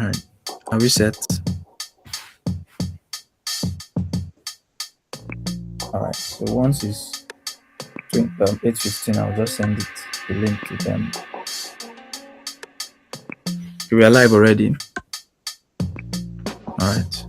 All right. Are we set? All right. So once it's 8:15, I'll just send it the link to them. We are live already. All right.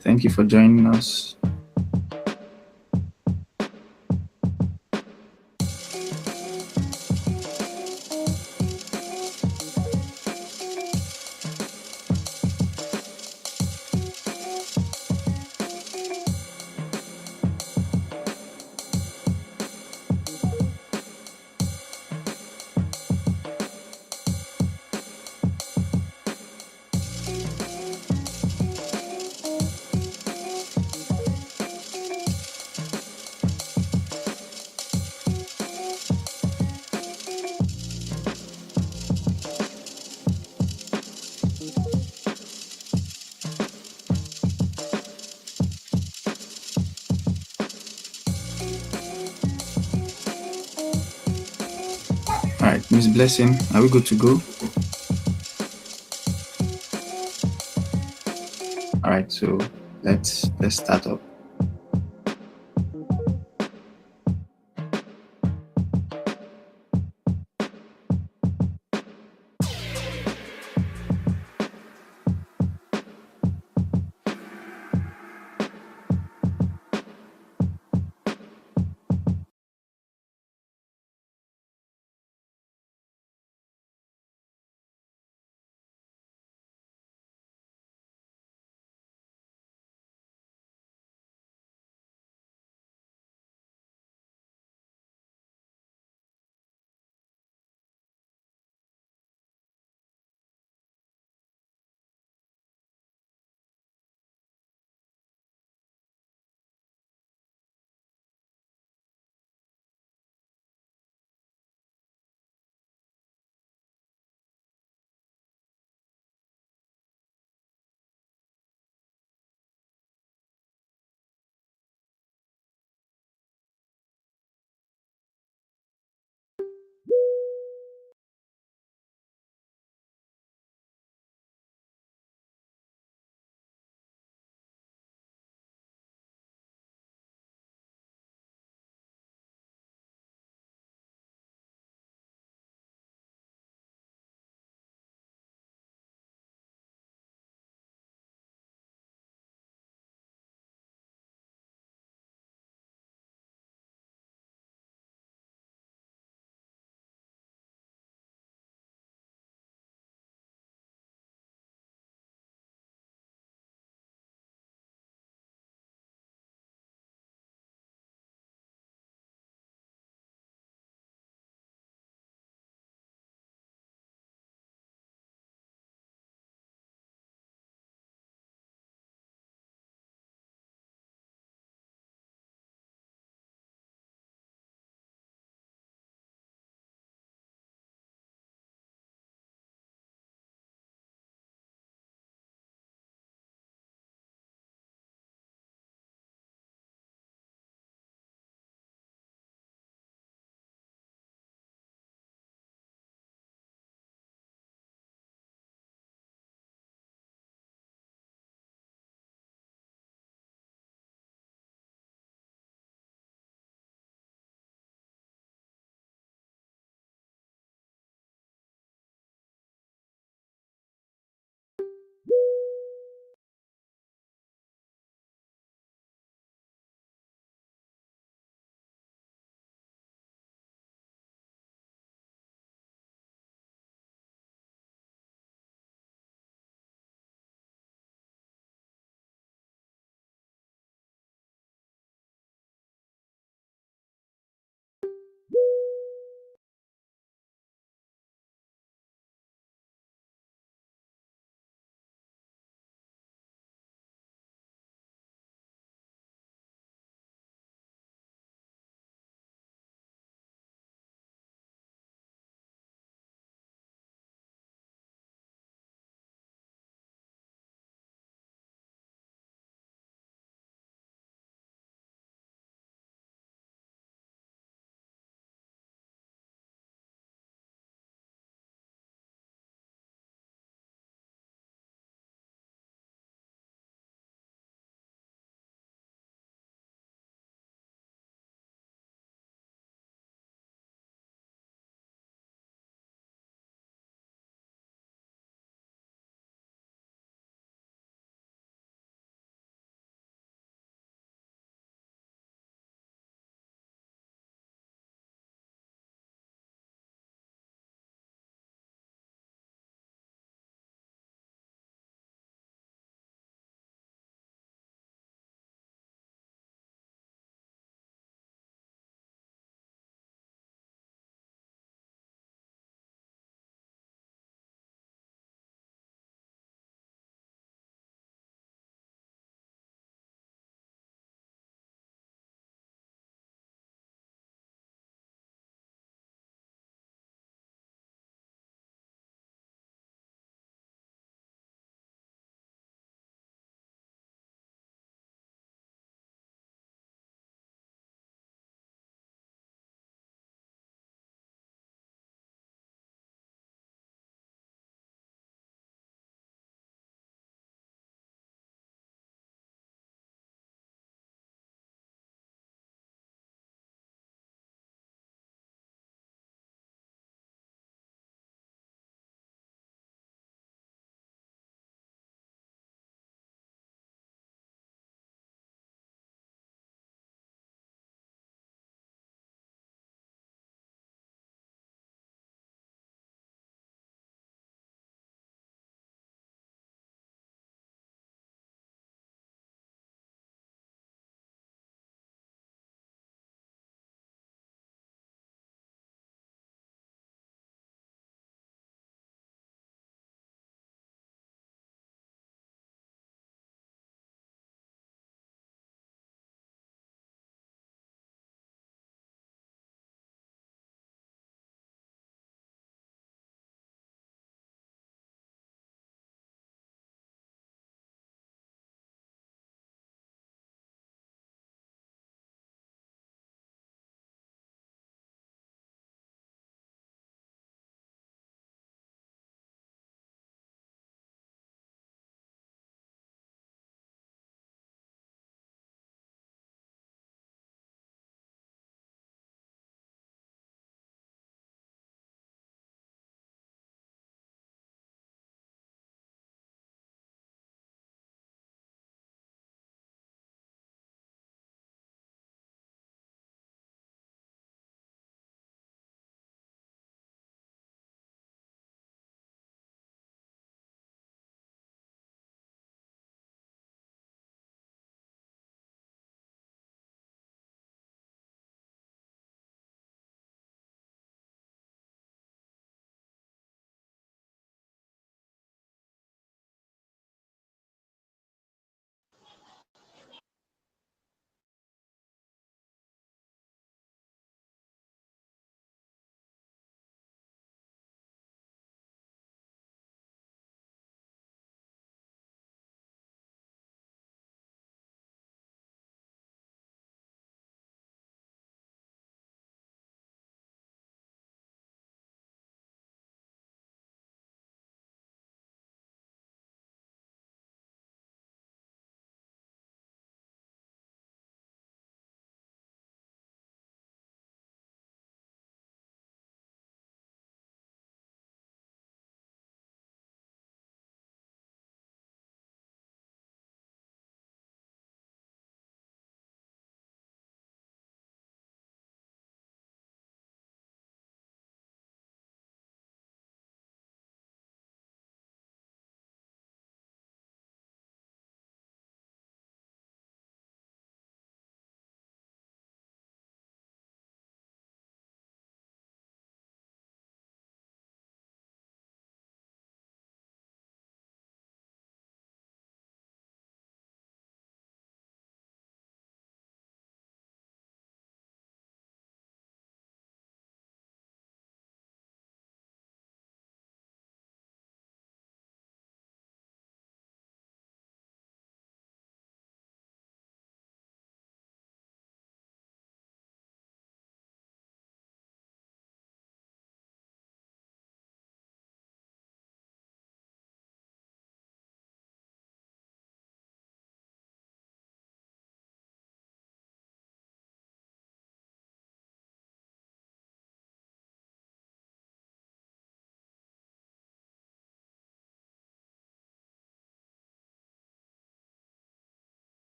Thank you for joining us. All right, Miss Blessing, are we good to go? All right, so let's start up.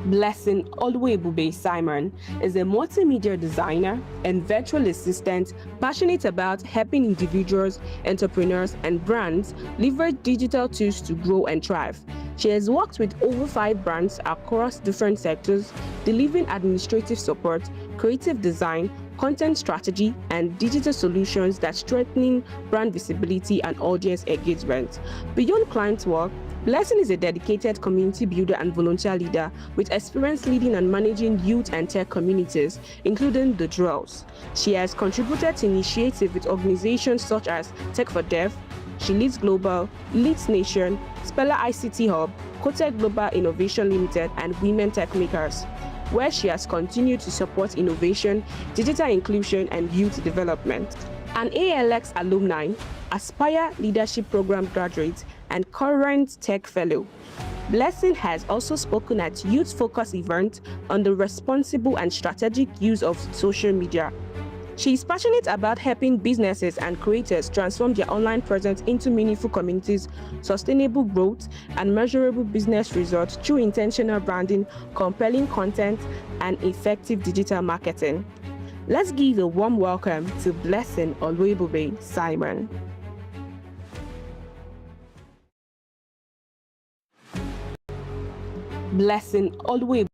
Blessing Oluwebube Simon is a multimedia designer and virtual assistant passionate about helping individuals, entrepreneurs, and brands leverage digital tools to grow and thrive. She has worked with over 5 brands across different sectors, delivering administrative support, creative design, content strategy, and digital solutions that strengthen brand visibility and audience engagement. Beyond client work, Blessing is a dedicated community builder and volunteer leader with experience leading and managing youth and tech communities, including the Drills. She has contributed to initiatives with organizations such as Tech for Dev, She Leads Global, Leads Nation, Speller ICT Hub, Kotek Global Innovation Limited, and Women Tech Makers, where she has continued to support innovation, digital inclusion, and youth development. An ALX alumni, Aspire Leadership Program graduate, and current Tech Fellow, Blessing has also spoken at youth-focused events on the responsible and strategic use of social media. She is passionate about helping businesses and creators transform their online presence into meaningful communities, sustainable growth, and measurable business results through intentional branding, compelling content, and effective digital marketing. Let's give a warm welcome to Blessing Oluwebube Simon. Blessing Oluwebube.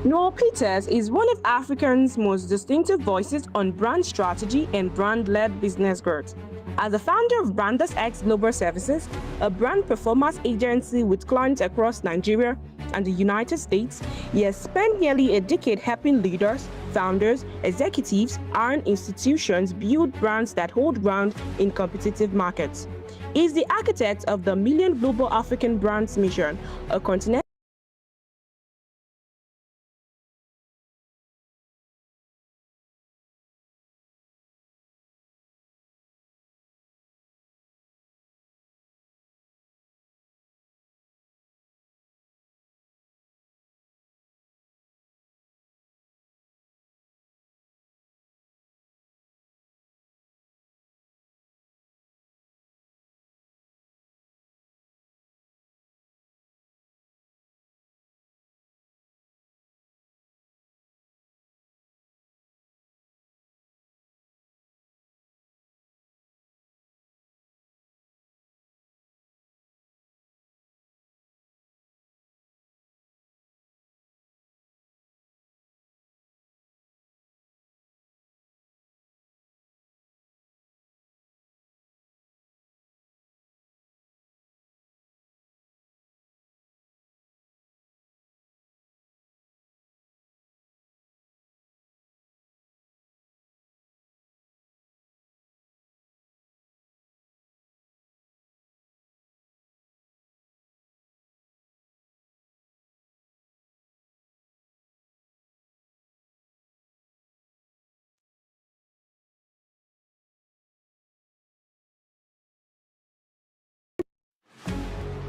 Noel Peters is one of Africa's most distinctive voices on brand strategy and brand-led business growth. As the founder of Branders X Global Services, a brand performance agency with clients across Nigeria and the United States, he has spent nearly a decade helping leaders, founders, executives, and institutions build brands that hold ground in competitive markets. He is the architect of the Million Global African Brands Mission, a continental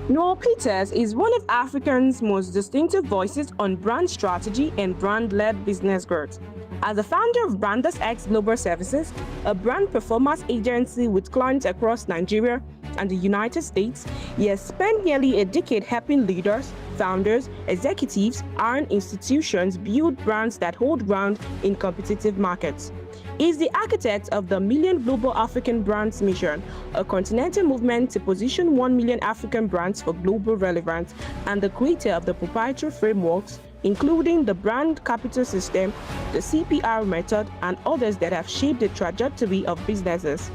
Noel Peters is one of Africa's most distinctive voices on brand strategy and brand-led business growth. As the founder of Branders X Global Services, a brand performance agency with clients across Nigeria and the United States, he has spent nearly a decade helping leaders, founders, executives, and institutions build brands that hold ground in competitive markets. He is the architect of the Million Global African Brands Mission, a continental movement to position 1 million African brands for global relevance, and the creator of the proprietary frameworks, including the Brand Capital System, the CPR method, and others that have shaped the trajectory of businesses.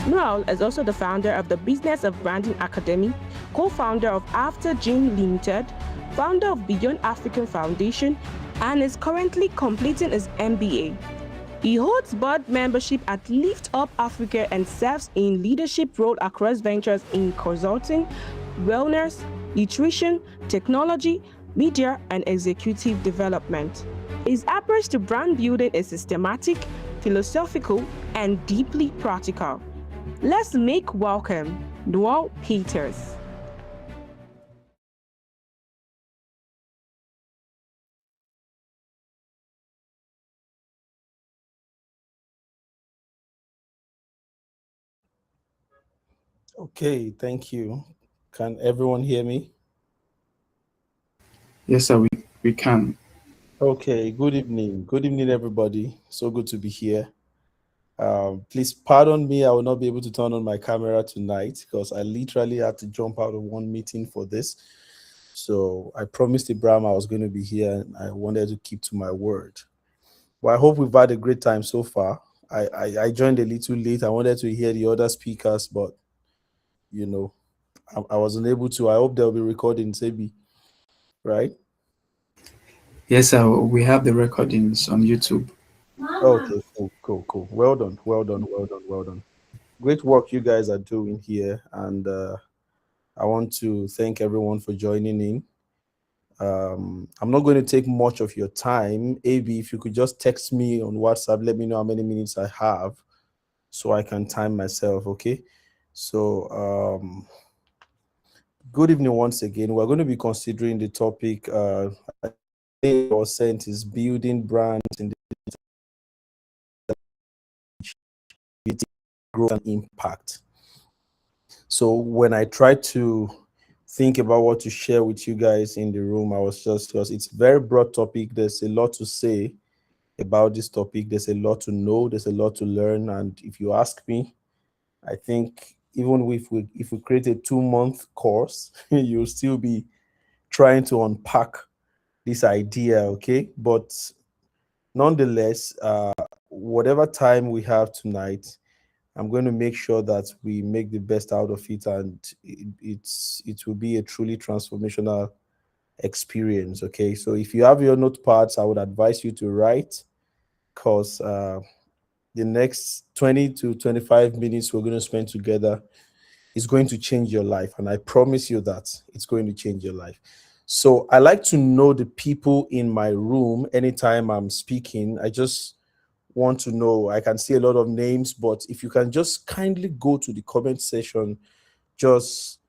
Noel is also the founder of the Business of Branding Academy, co-founder of After Gym Limited, founder of Beyond African Foundation, and is currently completing his MBA. He holds board membership at Lift Up Africa and serves in leadership role across ventures in consulting, wellness, nutrition, technology, media, and executive development. His approach to brand building is systematic, philosophical, and deeply practical. Let's make welcome Noel Peters. Okay, thank you. Can everyone hear me? Yes, sir, we can. Okay, good evening. Good evening, everybody. So good to be here. Please pardon me, I will not be able to turn on my camera tonight because I literally had to jump out of one meeting for this. So I promised Abraham I was going to be here and I wanted to keep to my word. Well, I hope we've had a great time so far. I joined a little late. I wanted to hear the other speakers, but you know, I wasn't able to. I hope they'll be recording, Sebi, right? Yes, sir, we have the recordings on YouTube. Okay, cool. Well done. Great work you guys are doing here, and I want to thank everyone for joining in. I'm not going to take much of your time. AB, if you could just text me on WhatsApp, let me know how many minutes I have so I can time myself, okay? So, good evening once again. We're going to be considering the topic or sent is building brands in the growth and impact. So when I tried to think about what to share with you guys in the room, I was just, because it's a very broad topic. There's a lot to say about this topic. There's a lot to know. There's a lot to learn. And if you ask me, I think even if we create a 2-month course, you'll still be trying to unpack this idea, okay? But nonetheless, whatever time we have tonight, I'm going to make sure that we make the best out of it, and it will be a truly transformational experience. Okay, so if you have your notepads, I would advise you to write, because the next 20 to 25 minutes we're going to spend together is going to change your life, and I promise you that it's going to change your life. So I like to know the people in my room anytime I'm speaking. I just want to know, I can see a lot of names, but if you can just kindly go to the comment section, just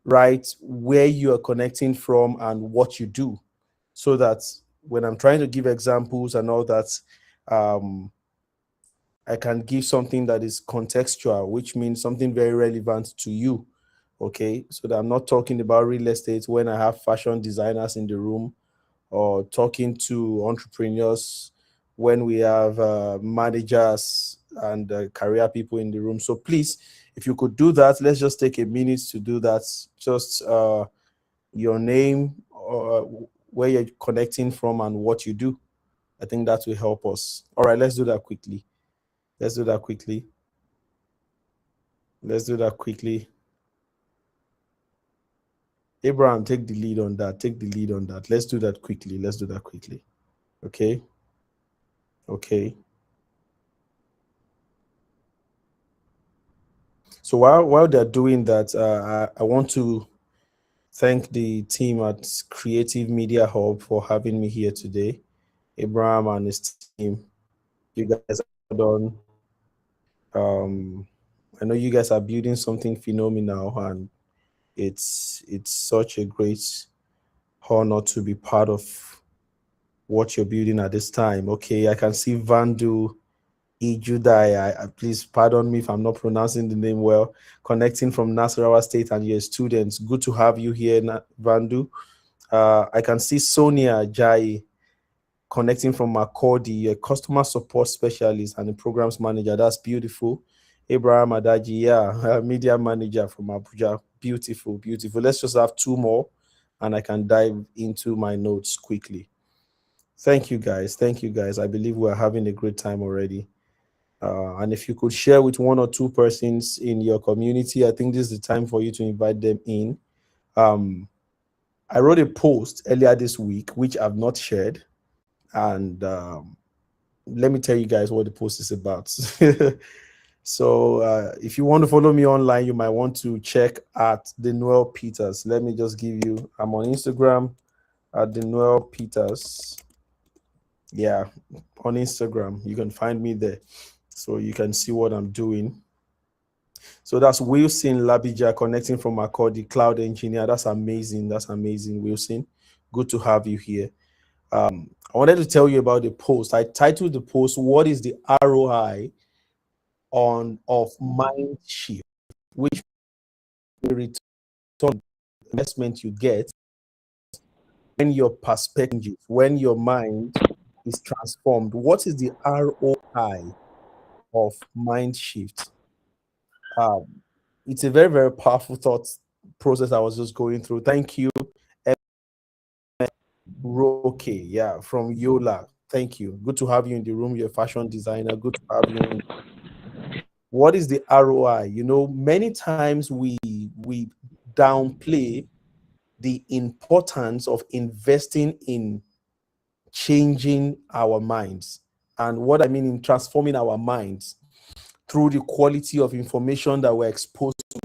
write where you are connecting from and what you do, so that when I'm trying to give examples and all that, I can give something that is contextual, which means something very relevant to you. Okay, so that I'm not talking about real estate when I have fashion designers in the room, or talking to entrepreneurs when we have managers and career people in the room. So please, if you could do that, let's just take a minute to do that. Just your name, or where you're connecting from, and what you do. I think that will help us. All right, let's do that quickly. Abraham, take the lead on that. Let's do that quickly. Okay. So while they're doing that, I want to thank the team at Creative Media Hub for having me here today. Abraham and his team, you guys are done. I know you guys are building something phenomenal, and it's such a great honor to be part of what you're building at this time. Okay, I can see Vandu Ijudai. Please pardon me if I'm not pronouncing the name well. Connecting from Nasarawa State, and your students. Good to have you here, Vandu. I can see Sonia Jai. connecting from Makurdi, a customer support specialist and a programs manager. That's beautiful. Abraham Adaji, yeah, media manager from Abuja. Beautiful, beautiful. Let's just have two more and I can dive into my notes quickly. Thank you, guys. Thank you, guys. I believe we're having a great time already. And if you could share with one or two persons in your community, I think this is the time for you to invite them in. I wrote a post earlier this week, which I've not shared. And let me tell you guys what the post is about. So if you want to follow me online, you might want to check at Denuel Peters. Let me just give you, I'm on Instagram at Denuel Peters. Yeah, on Instagram, you can find me there. So you can see what I'm doing. So that's Wilson Labija connecting from Makurdi, cloud engineer. That's amazing. That's amazing, Wilson. Good to have you here. I wanted to tell you about the post. I titled the post, "What is the ROI of mind shift?" Which return investment you get when your perspective changes, when your mind is transformed. What is the ROI of mind shift? It's a very, very powerful thought process I was just going through. Thank you, Roke, yeah, from Yola. Thank you. Good to have you in the room. You're a fashion designer. Good to have you. What is the ROI? You know, many times we downplay the importance of investing in changing our minds. And what I mean in transforming our minds through the quality of information that we're exposed to,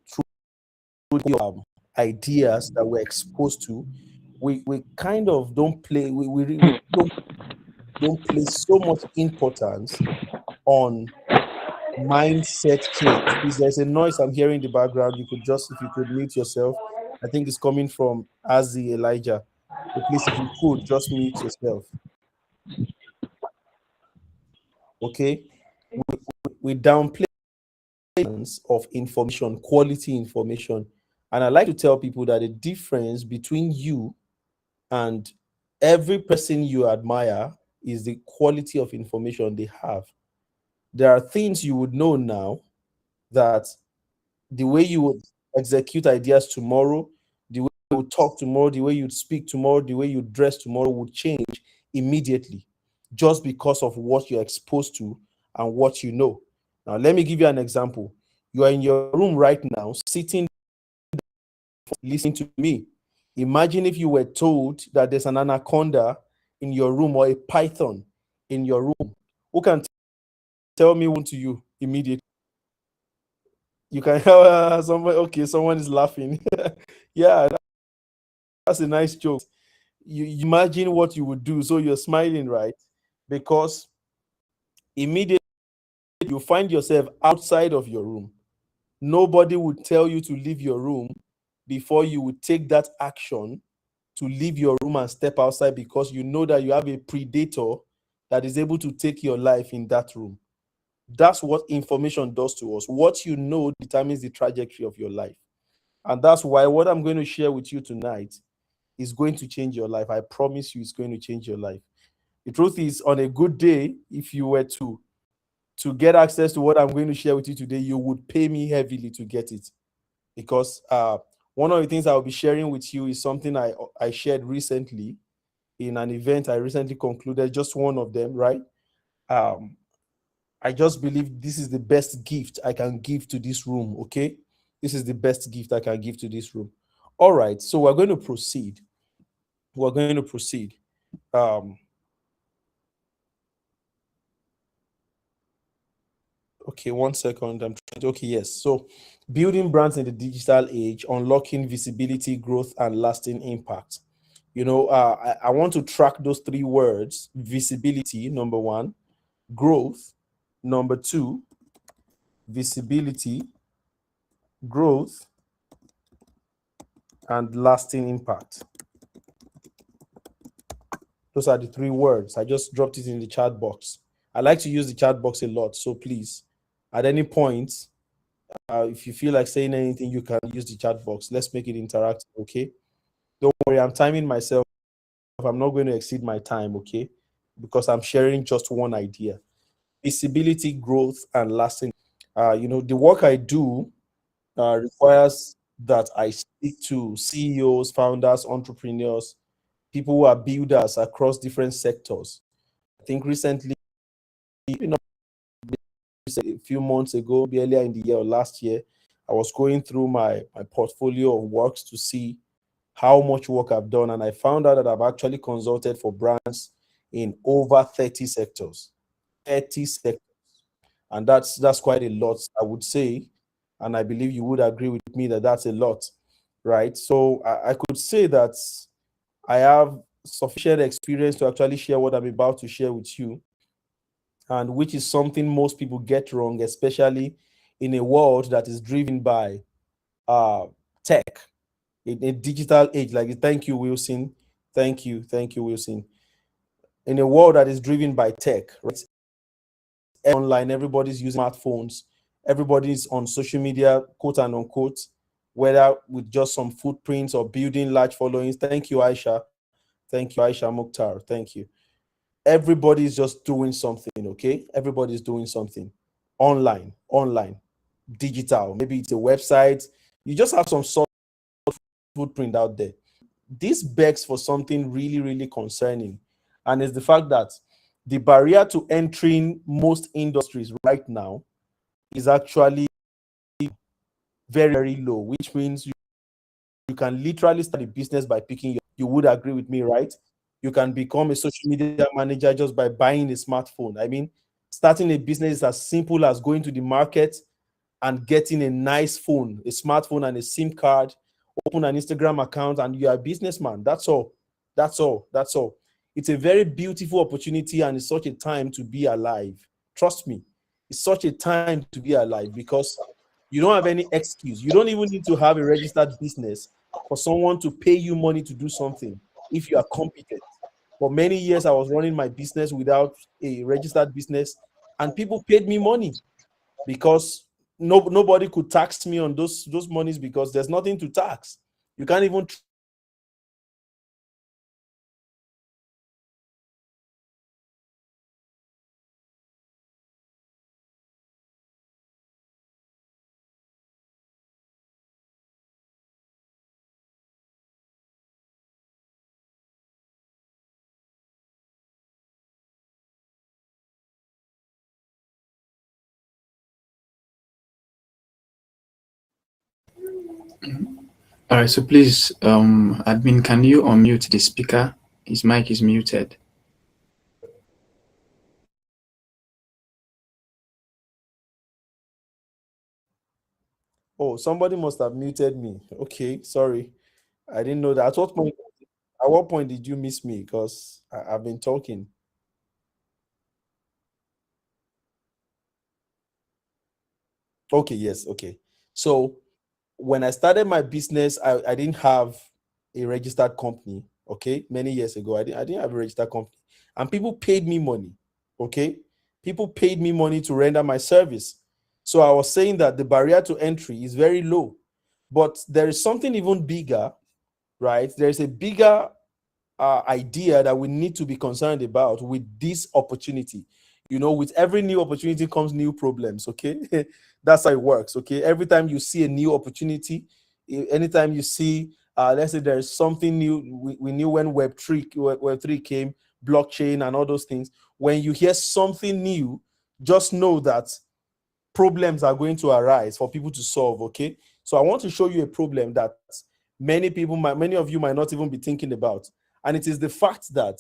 through the ideas that we're exposed to. We kind of don't play, we really don't place so much importance on mindset change. Please, there's a noise I'm hearing in the background. You could just, if you could mute yourself. I think it's coming from Azi Elijah. So please, if you could just mute yourself. Okay, we downplay of information, quality information, and I like to tell people that the difference between you and every person you admire is the quality of information they have. There are things you would know now that the way you would execute ideas tomorrow, the way you would talk tomorrow, the way you'd speak tomorrow, the way you dress tomorrow would change immediately just because of what you're exposed to and what you know. Now, let me give you an example. You are in your room right now, sitting, listening to me. Imagine if you were told that there's an anaconda in your room or a python in your room. Who can tell me one to you immediately? You can have somebody, okay, someone is laughing. Yeah, that's a nice joke. You imagine what you would do. So you're smiling, right? Because immediately you find yourself outside of your room. Nobody would tell you to leave your room before you would take that action to leave your room and step outside, because you know that you have a predator that is able to take your life in that room. That's what information does to us. What you know determines the trajectory of your life. And that's why what I'm going to share with you tonight is going to change your life. I promise you it's going to change your life. The truth is, on a good day, if you were to get access to what I'm going to share with you today, you would pay me heavily to get it. Because one of the things I'll be sharing with you is something I shared recently in an event I recently concluded, just one of them, right? I just believe this is the best gift I can give to this room, okay? This is the best gift I can give to this room. All right, so we're going to proceed. We're going to proceed. Okay, 1 second. I'm trying to, okay, yes. So building brands in the digital age, unlocking visibility, growth, and lasting impact. You know, I want to track those three words: visibility, number one; growth, number two; visibility, growth, and lasting impact. Those are the three words. I just dropped it in the chat box. I like to use the chat box a lot, so please, at any point, if you feel like saying anything, you can use the chat box. Let's make it interactive, okay? Don't worry, I'm timing myself I'm not going to exceed my time, okay? Because I'm sharing just one idea. Visibility, growth, and lasting. The work I do requires that I speak to CEOs, founders, entrepreneurs, people who are builders across different sectors. I think recently, a few months ago, maybe earlier in the year or last year, I was going through my portfolio of works to see how much work I've done, and I found out that I've actually consulted for brands in over 30 sectors. 30 sectors. And that's quite a lot, I would say. And I believe you would agree with me that that's a lot, right? So I could say that I have sufficient experience to actually share what I'm about to share with you, and which is something most people get wrong, especially in a world that is driven by tech, in a digital age. Like, thank you, Wilson. Thank you, Wilson. In a world that is driven by tech, right? Online, everybody's using smartphones, everybody's on social media, quote and unquote, whether with just some footprints or building large followings. Thank you, Aisha. Thank you, Aisha Mukhtar. Thank you. Everybody's just doing something, okay? Everybody's doing something online, digital. Maybe it's a website. You just have some sort of footprint out there. This begs for something really, really concerning, and it's the fact that the barrier to entering most industries right now is actually very, very low, which means you can literally start a business by picking you would agree with me, right? You can become a social media manager just by buying a smartphone. I mean, starting a business is as simple as going to the market and getting a nice phone, a smartphone and a SIM card, open an Instagram account, and you're a businessman. That's all. That's all. That's all. It's a very beautiful opportunity, and it's such a time to be alive. Trust me, it's such a time to be alive because you don't have any excuse. You don't even need to have a registered business for someone to pay you money to do something if you are competent. For many years, I was running my business without a registered business, and people paid me money because nobody could tax me on those monies because there's nothing to tax. You can't even All right, so please, admin, can you unmute the speaker? His mic is muted. Oh, somebody must have muted me. Okay, sorry. I didn't know that. At what point did you miss me? Because I've been talking. Okay, yes, okay. So when I started my business, I didn't have a registered company. Okay, many years ago, I didn't have a registered company, and people paid me money. Okay, people paid me money to render my service. So I was saying that the barrier to entry is very low, but there is something even bigger, right? There is a bigger idea that we need to be concerned about with this opportunity. With every new opportunity comes new problems. Okay, that's how it works. Okay, every time you see a new opportunity, anytime you see, let's say there is something new, we knew when Web3 came, blockchain and all those things. When you hear something new, just know that problems are going to arise for people to solve. Okay, so I want to show you a problem that many of you might not even be thinking about, and it is the fact that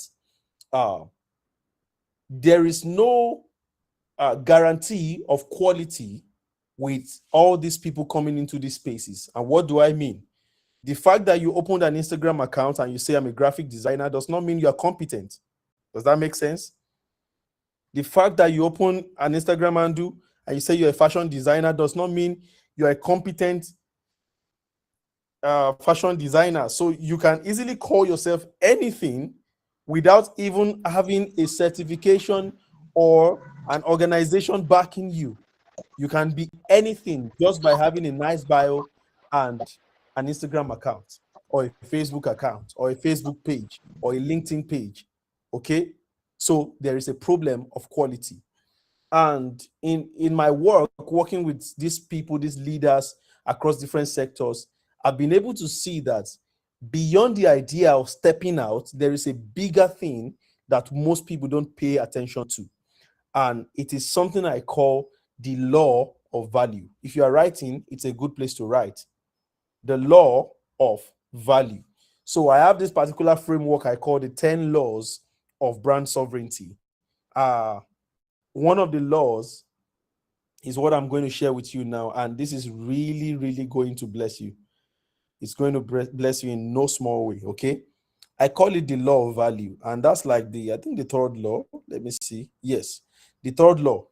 there is no guarantee of quality with all these people coming into these spaces. And what do I mean? The fact that you opened an Instagram account and you say I'm a graphic designer does not mean you are competent. Does that make sense? The fact that you open an Instagram handle and you say you're a fashion designer does not mean you're a competent fashion designer. So you can easily call yourself anything without even having a certification or an organization backing you. You can be anything just by having a nice bio and an Instagram account. or a Facebook account or a Facebook page or a LinkedIn page. Okay, so there is a problem of quality. And in my work, working with these people, these leaders across different sectors, I've been able to see that beyond the idea of stepping out, there is a bigger thing that most people don't pay attention to. And it is something I call the law of value. If you are writing, it's a good place to write. The law of value. So I have this particular framework I call the 10 laws of brand sovereignty. One of the laws is what I'm going to share with you now. And this is really, really going to bless you. It's going to bless you in no small way, okay? I call it the law of value. And that's like I think the third law. Let me see. Yes, the third law.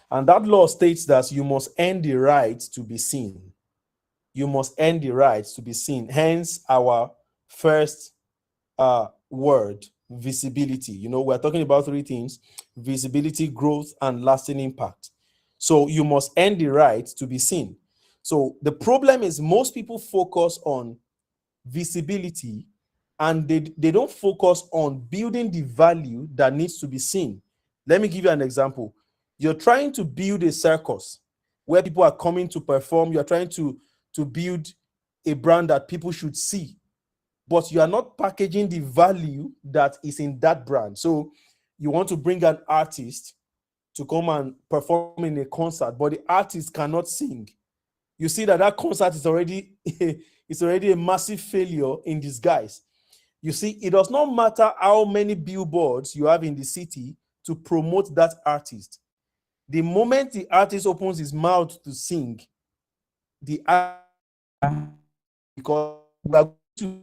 And that law states that you must earn the right to be seen. You must earn the right to be seen. Hence our first word, visibility. You know, we're talking about three things: visibility, growth, and lasting impact. So you must earn the right to be seen. So the problem is most people focus on visibility and they don't focus on building the value that needs to be seen. Let me give you an example. You're trying to build a circus where people are coming to perform. You're trying to build a brand that people should see, but you are not packaging the value that is in that brand. So you want to bring an artist to come and perform in a concert, but the artist cannot sing. You see that concert is already it's already a massive failure in disguise. You see, it does not matter how many billboards you have in the city to promote that artist. The moment the artist opens his mouth to sing, the because we are going to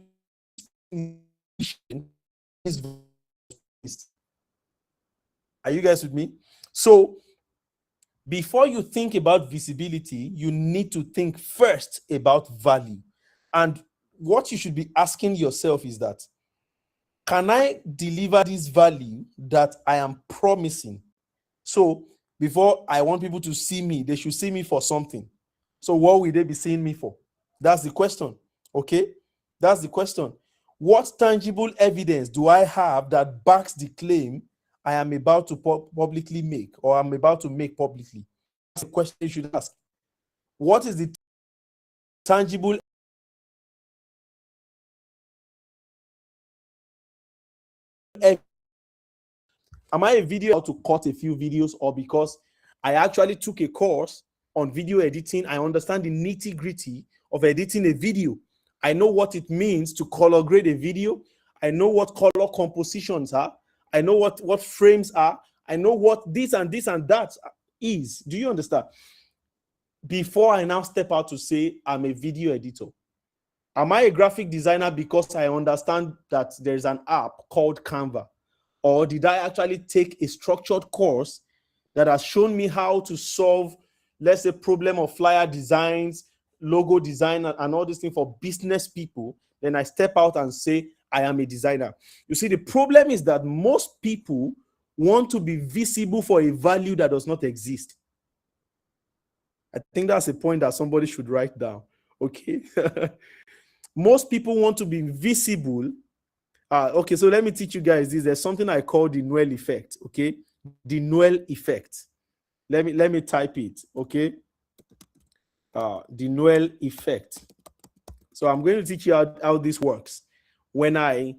are you guys with me? So before you think about visibility, you need to think first about value. And what you should be asking yourself is that, can I deliver this value that I am promising? So before I want people to see me, they should see me for something. So what will they be seeing me for? That's the question. Okay? That's the question. What tangible evidence do I have that backs the claim I am about to publicly make, or I'm about to make publicly? That's the question you should ask. What is the tangible evidence? Am I a video how to cut a few videos, or because I actually took a course on video editing, I understand the nitty-gritty of editing a video. I know what it means to color grade a video. I know what color compositions are. I know what frames are. I know what this and this and that is. Do you understand? Before I now step out to say I'm a video editor. Am I a graphic designer because I understand that there's an app called Canva? Or did I actually take a structured course that has shown me how to solve, let's say, problem of flyer designs, logo design, and all these things for business people? Then I step out and say, I am a designer. You see, the problem is that most people want to be visible for a value that does not exist. I think that's a point that somebody should write down. Okay. Most people want to be visible. Okay, so let me teach you guys this. There's something I call the Noel effect. Okay, the Noel effect. Let me type it. Okay, the Noel effect. So I'm going to teach you how this works. When I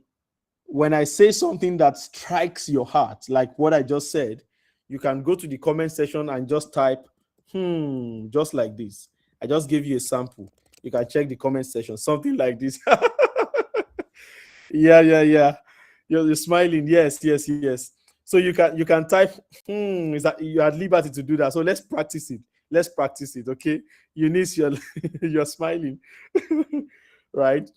say something that strikes your heart, like what I just said, you can go to the comment section and just type just like this. I just gave you a sample. You can check the comment section, something like this. Yeah. You're smiling. Yes. So you can type is that you had liberty to do that. So let's practice it. Okay. Eunice, you're smiling. Right?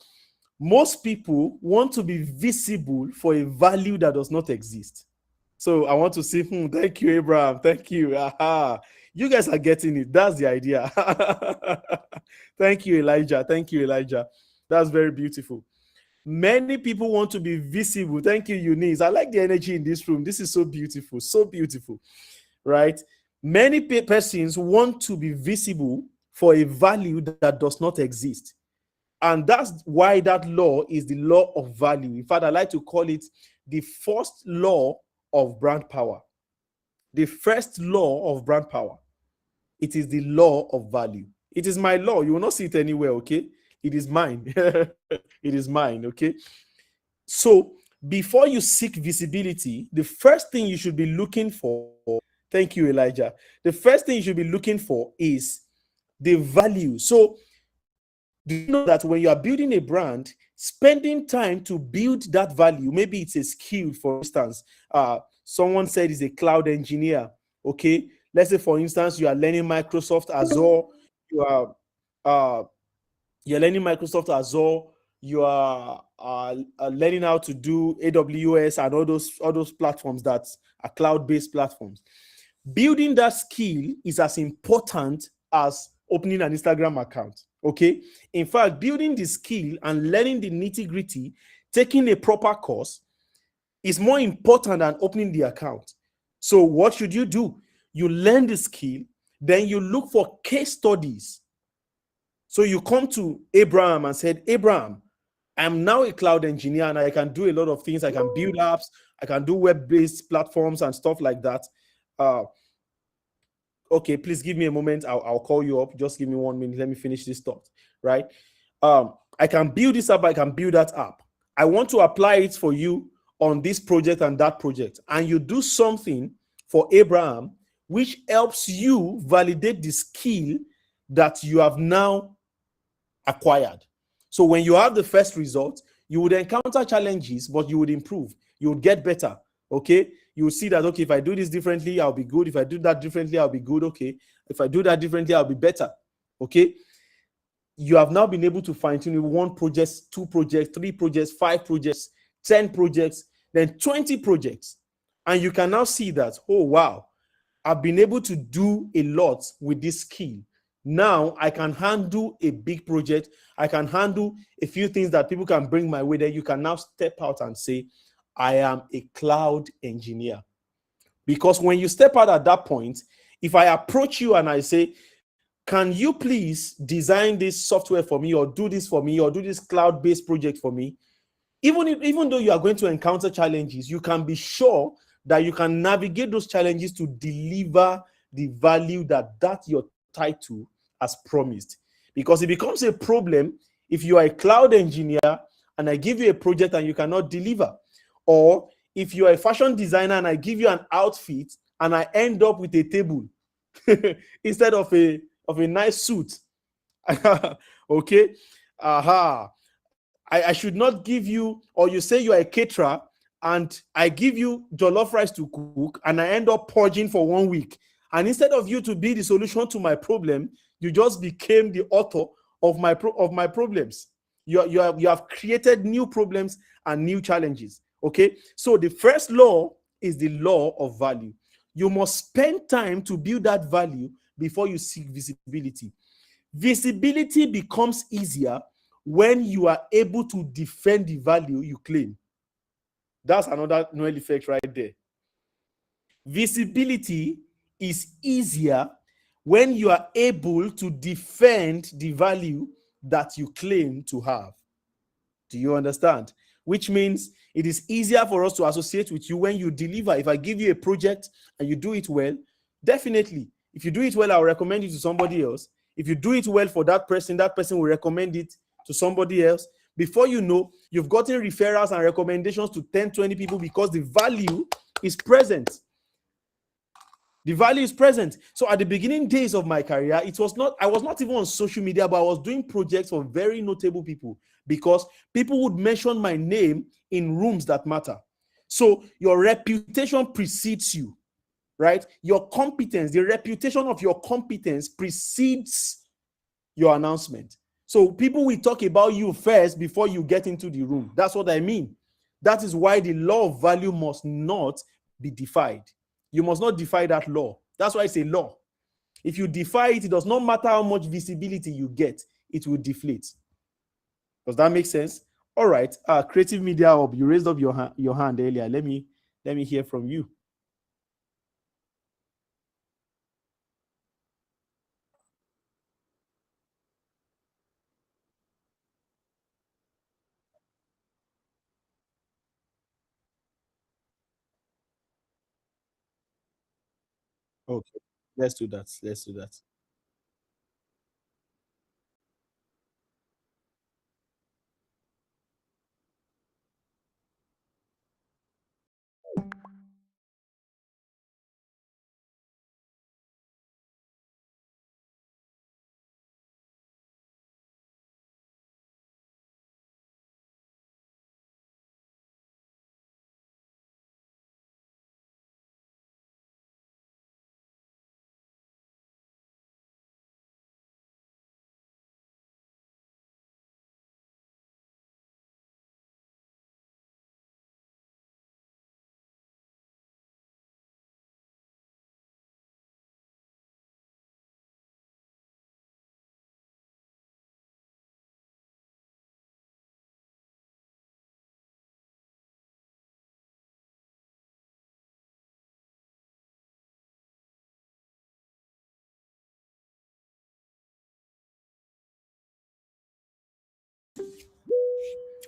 Most people want to be visible for a value that does not exist. So I want to say, thank you, Abraham. Thank you. Aha. You guys are getting it. That's the idea. Thank you, Elijah. That's very beautiful. Many people want to be visible. Thank you, Eunice. I like the energy in this room. This is so beautiful, right? Many persons want to be visible for a value that does not exist. And that's why that law is the law of value. In fact, I like to call it the first law of brand power. The first law of brand power. It is the law of value. It is my law. You will not see it anywhere, okay? It is mine. It is mine, okay? So before you seek visibility, the first thing you should be looking for, thank you, Elijah. The first thing you should be looking for is the value. So do you know that when you are building a brand, spending time to build that value, maybe it's a skill, for instance, someone said is a cloud engineer, okay? Let's say, for instance, you are learning Microsoft Azure, you're learning Microsoft Azure, you are learning how to do AWS and all those platforms that are cloud-based platforms. Building that skill is as important as opening an Instagram account, okay? In fact, building the skill and learning the nitty-gritty, taking a proper course is more important than opening the account. So what should you do? You learn the skill, then you look for case studies. So you come to Abraham and said, Abraham, I'm now a cloud engineer and I can do a lot of things. I can build apps, I can do web-based platforms and stuff like that. Okay, please give me a moment. I'll call you up. Just give me 1 minute. Let me finish this thought, right? I can build this app. I can build that app. I want to apply it for you on this project and that project. And you do something for Abraham, which helps you validate the skill that you have now acquired. So when you have the first result, you would encounter challenges, but you would improve. You would get better, okay? You will see that, okay, if I do this differently, I'll be good. If I do that differently, I'll be good, okay? If I do that differently, I'll be better, okay? You have now been able to fine-tune 1 project, 2 projects, 3 projects, 5 projects, 10 projects, then 20 projects. And you can now see that, oh, wow, I've been able to do a lot with this skill. Now I can handle a big project. I can handle a few things that people can bring my way. Then you can now step out and say, I am a cloud engineer. Because when you step out at that point, if I approach you and I say, can you please design this software for me, or do this for me, or do this cloud-based project for me? Even though you are going to encounter challenges, you can be sure that you can navigate those challenges to deliver the value that your title has promised. Because it becomes a problem if you are a cloud engineer and I give you a project and you cannot deliver. Or if you are a fashion designer and I give you an outfit and I end up with a table instead of a nice suit. Okay. I should not give you, or you say you are a caterer and I give you jollof rice to cook and I end up purging for 1 week. And instead of you to be the solution to my problem, you just became the author of my problems. You have created new problems and new challenges. Okay. So the first law is the law of value. You must spend time to build that value before you seek visibility. Visibility becomes easier when you are able to defend the value you claim. That's another Noel effect right there. Visibility is easier when you are able to defend the value that you claim to have. Do you understand? Which means it is easier for us to associate with you when you deliver. If I give you a project and you do it well, definitely, if you do it well, I'll recommend you to somebody else. If you do it well for that person will recommend it to somebody else. Before you know, you've gotten referrals and recommendations to 10, 20 people because the value is present. The value is present. So at the beginning days of my career, I was not even on social media, but I was doing projects for very notable people because people would mention my name in rooms that matter. So your reputation precedes you, right? Your competence, the reputation of your competence precedes your announcement. So people will talk about you first before you get into the room. That's what I mean. That is why the law of value must not be defied. You must not defy that law. That's why it's a law. If you defy it, it does not matter how much visibility you get, it will deflate. Does that make sense? All right. Creative Media Hub, you raised up your hand earlier. Let me hear from you. Okay, let's do that. Let's do that.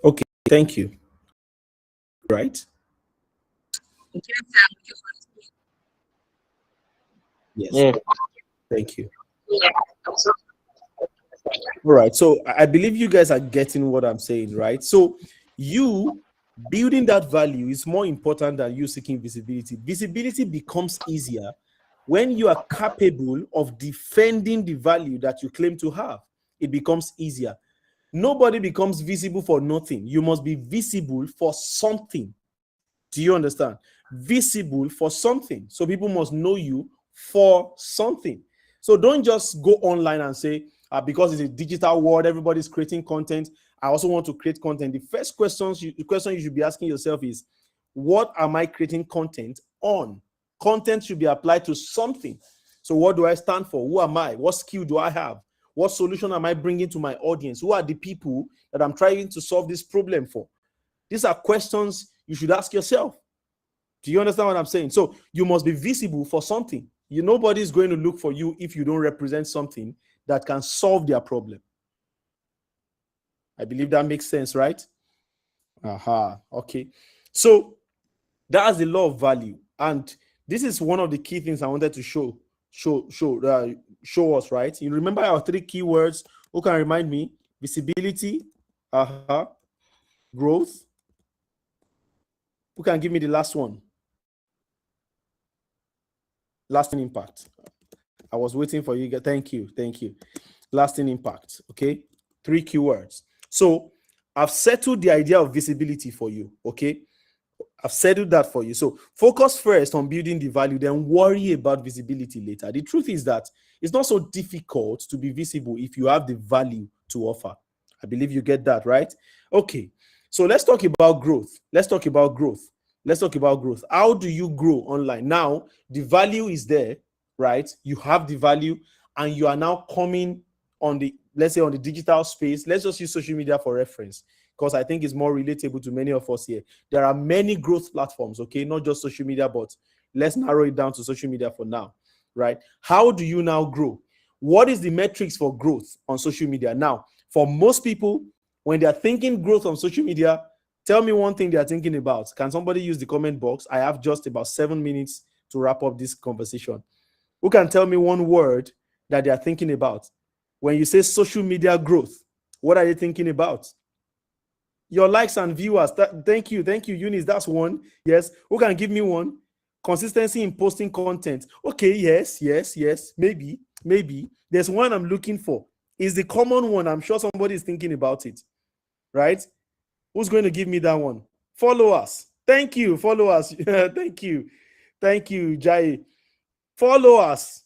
Okay, thank you. Right? Yes. Yeah. Thank you. All right. So I believe you guys are getting what I'm saying, right? So you building that value is more important than you seeking visibility. Visibility becomes easier when you are capable of defending the value that you claim to have. It becomes easier. Nobody becomes visible for nothing. You must be visible for something. Do you understand? Visible for something. So people must know you for something. So don't just go online and say, because it's a digital world, everybody's creating content. I also want to create content. The first question you should be asking yourself is, what am I creating content on? Content should be applied to something. So what do I stand for? Who am I? What skill do I have? What solution am I bringing to my audience? Who are the people that I'm trying to solve this problem for? These are questions you should ask yourself. Do you understand what I'm saying? So you must be visible for something. Nobody's going to look for you if you don't represent something that can solve their problem. I believe that makes sense, right? Aha. Okay. So that's the law of value, and this is one of the key things I wanted to show us. Right? You remember our three keywords? Who can remind me? Visibility. Growth. Who can give me the last one? Lasting impact. I was waiting for you. Thank you. Thank you. Lasting impact. Okay. Three keywords. So I've settled the idea of visibility for you. Okay. I've settled that for you. So focus first on building the value, then worry about visibility later. The truth is that it's not so difficult to be visible if you have the value to offer. I believe you get that, right? Okay. So let's talk about growth. Let's talk about growth. How do you grow online? Now, the value is there, right? You have the value and you are now coming on the, let's say, on the digital space. Let's just use social media for reference, because I think it's more relatable to many of us here. There are many growth platforms, okay? Not just social media, but let's narrow it down to social media for now, right? How do you now grow? What is the metrics for growth on social media? Now, for most people, when they're thinking growth on social media, tell me one thing they're thinking about. Can somebody use the comment box? I have just about 7 minutes to wrap up this conversation. Who can tell me one word that they're thinking about? When you say social media growth, what are you thinking about? Your likes and viewers. Thank you, Eunice. That's one. Yes. Who can give me one? Consistency in posting content. Okay, yes. Maybe. There's one I'm looking for. Is the common one. I'm sure somebody is thinking about it. Right? Who's going to give me that one? Follow us. Thank you. Follow us. Thank you, Jai. Follow us.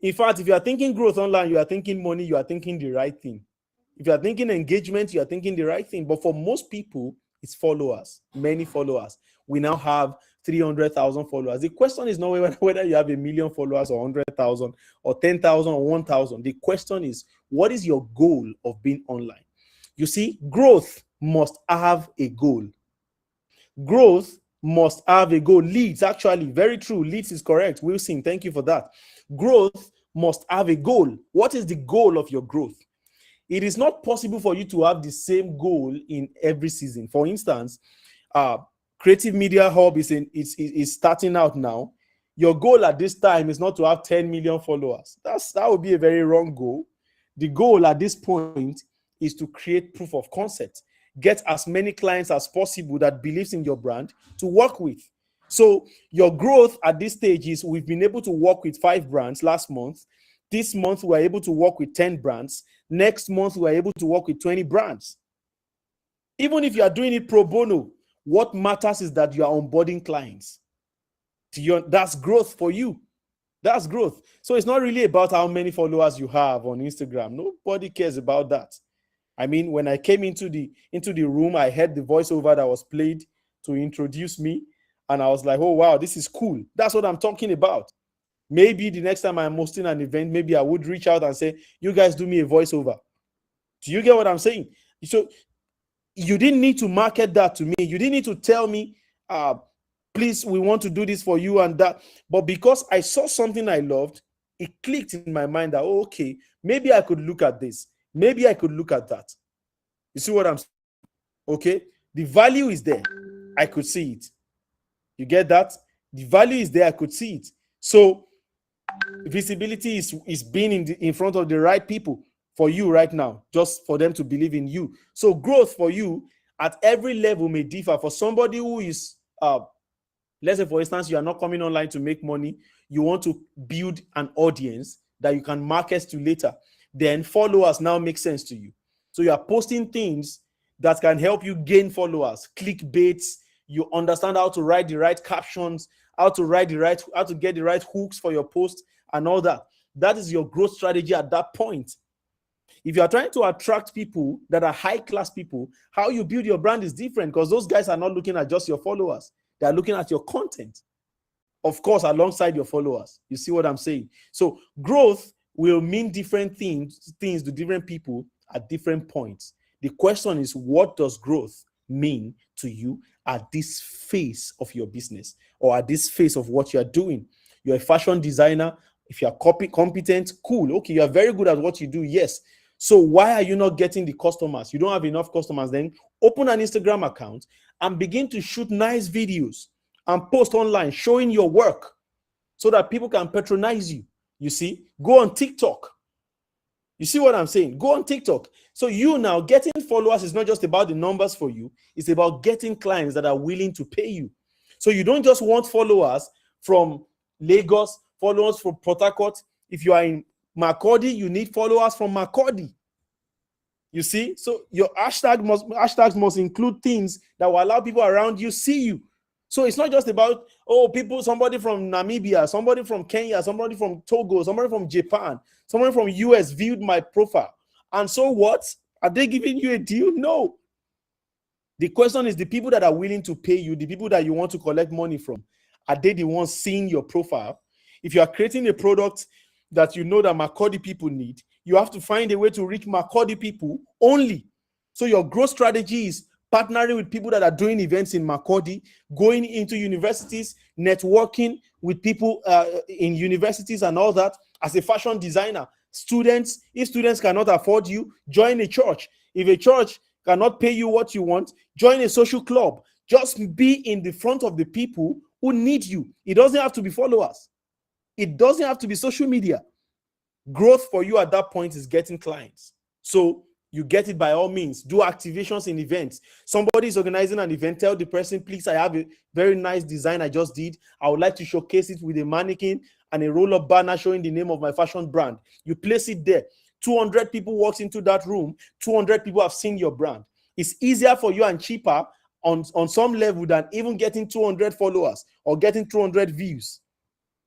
In fact, if you are thinking growth online, you are thinking money, you are thinking the right thing. If you are thinking engagement, you are thinking the right thing. But for most people, it's followers, many followers. We now have 300,000 followers. The question is not whether you have 1 million followers or 100,000 or 10,000 or 1,000. The question is, what is your goal of being online? You see, growth must have a goal. Growth must have a goal. Leads, actually, very true. Leads is correct. Wilson, thank you for that. Growth must have a goal. What is the goal of your growth? It is not possible for you to have the same goal in every season. For instance, Creative Media Hub is starting out now. Your goal at this time is not to have 10 million followers. That would be a very wrong goal. The goal at this point is to create proof of concept. Get as many clients as possible that believes in your brand to work with. So your growth at this stage is we've been able to work with 5 brands last month. This month, we're able to work with 10 brands. Next month, we're able to work with 20 brands. Even if you are doing it pro bono, what matters is that you are onboarding clients. That's growth for you. That's growth. So it's not really about how many followers you have on Instagram. Nobody cares about that. I mean, when I came into the room, I heard the voiceover that was played to introduce me. And I was like, oh, wow, this is cool. That's what I'm talking about. Maybe the next time I'm hosting an event, maybe I would reach out and say, you guys do me a voiceover. Do you get what I'm saying? So you didn't need to market that to me. You didn't need to tell me, please, we want to do this for you and that. But because I saw something I loved, it clicked in my mind that, oh, okay, maybe I could look at this. Maybe I could look at that. You see what I'm saying? Okay? The value is there. I could see it. You get that? The value is there. I could see it. So visibility is being in front of the right people for you right now, just for them to believe in you. So growth for you at every level may differ. For somebody who is, let's say, for instance, you are not coming online to make money. You want to build an audience that you can market to later. Then followers now make sense to you. So you are posting things that can help you gain followers, clickbaits. You understand how to write the right captions, how to get the right hooks for your post and all that. That is your growth strategy at that point. If you are trying to attract people that are high-class people, how you build your brand is different, because those guys are not looking at just your followers. They are looking at your content, of course, alongside your followers. You see what I'm saying? So growth will mean different things to different people at different points. The question is, what does growth mean to you at this phase of your business or at this phase of what you're doing? You're a fashion designer. If you're competent, cool. Okay, you're very good at what you do. Yes. So why are you not getting the customers? You don't have enough customers. Then open an Instagram account and begin to shoot nice videos and post online showing your work so that people can patronize you. You see, go on TikTok. You see what I'm saying? Go on TikTok. So you now getting followers is not just about the numbers for you. It's about getting clients that are willing to pay you. So you don't just want followers from Lagos, followers from Port Harcourt. If you are in Makurdi, you need followers from Makurdi. You see? So your hashtags must include things that will allow people around you see you. So it's not just about, somebody from Namibia, somebody from Kenya, somebody from Togo, somebody from Japan, somebody from US viewed my profile. And so what? Are they giving you a deal? No. The question is, the people that are willing to pay you, the people that you want to collect money from, are they the ones seeing your profile? If you are creating a product that you know that Makurdi people need, you have to find a way to reach Makurdi people only. So your growth strategy is partnering with people that are doing events in Makurdi, going into universities, networking with people in universities and all that. As a fashion designer, if students cannot afford you, join a church. If a church cannot pay you what you want, join a social club. Just be in the front of the people who need you. It doesn't have to be followers. It doesn't have to be social media. Growth for you at that point is getting clients. So you get it by all means. Do activations in events. Somebody is organizing an event. Tell the person, please, I have a very nice design I just did. I would like to showcase it with a mannequin and a roll-up banner showing the name of my fashion brand. You place it there. 200 people walks into that room. 200 people have seen your brand. It's easier for you and cheaper on some level than even getting 200 followers or getting 200 views.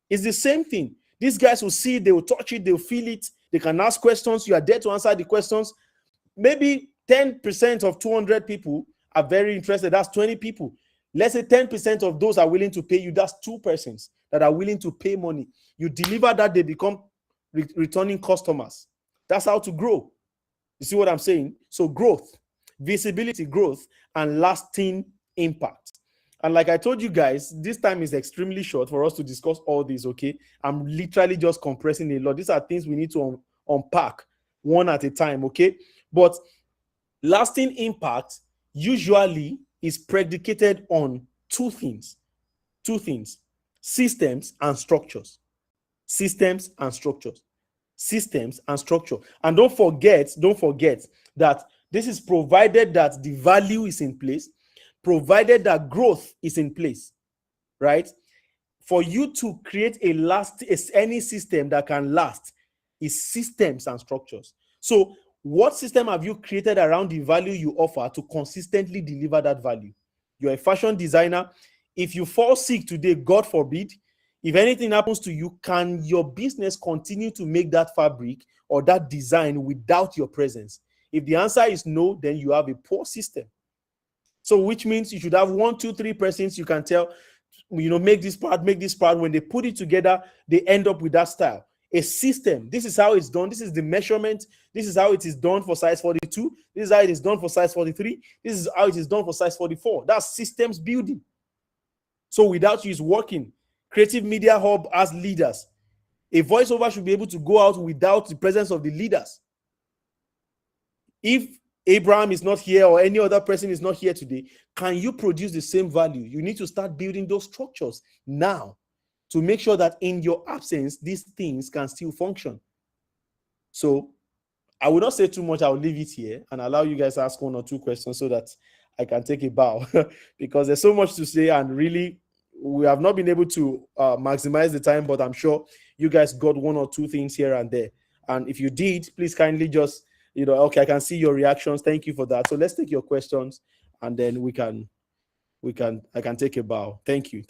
It's the same thing. These guys will see it, they will touch it, they'll feel it. They can ask questions. You are there to answer the questions. Maybe 10% of 200 people are very interested. That's 20 people. Let's say 10% of those are willing to pay you. That's 2 persons that are willing to pay money. You deliver that, they become returning customers. That's how to grow. You see what I'm saying? So growth, visibility, growth, and lasting impact. And like I told you guys, this time is extremely short for us to discuss all this, okay? I'm literally just compressing a lot. These are things we need to unpack one at a time, okay? But lasting impact usually is predicated on two things: systems and structures. Systems and structures. Systems and structure. And don't forget that this is provided that the value is in place, provided that growth is in place, right? For you to create any system that can last is systems and structures. So what system have you created around the value you offer to consistently deliver that value? You're a fashion designer. If you fall sick today, God forbid, if anything happens to you, can your business continue to make that fabric or that design without your presence? If the answer is no, then you have a poor system. So which means you should have 1, 2, 3 persons you can tell, make this part. When they put it together, they end up with that style. A system. This is how it's done. This is the measurement. This is how it is done for size 42. This is how it is done for size 43. This is how it is done for size 44. That's systems building. So without you, it's working. Creative Media Hub as leaders. A voiceover should be able to go out without the presence of the leaders. If Abraham is not here or any other person is not here today, can you produce the same value? You need to start building those structures now to make sure that in your absence, these things can still function. So I will not say too much. I'll leave it here and allow you guys to ask 1 or 2 questions so that I can take a bow because there's so much to say, and really we have not been able to maximize the time, but I'm sure you guys got 1 or 2 things here and there. And if you did, please kindly just, okay, I can see your reactions. Thank you for that. So let's take your questions and then I can take a bow. Thank you.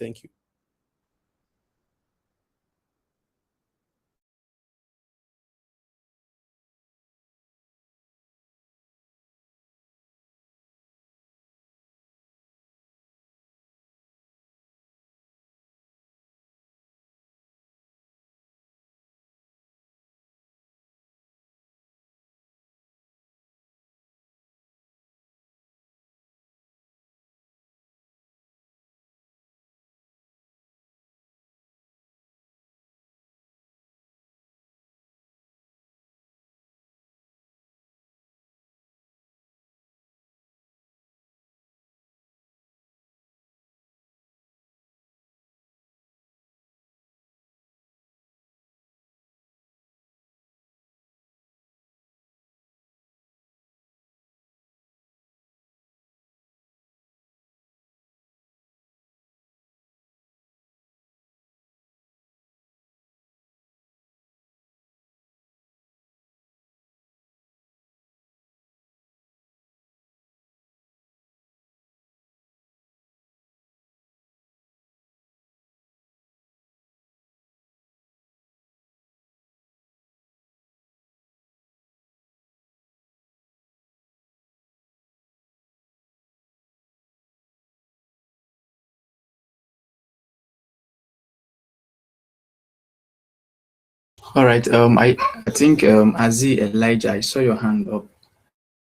All right. I think Azi Elijah, I saw your hand up.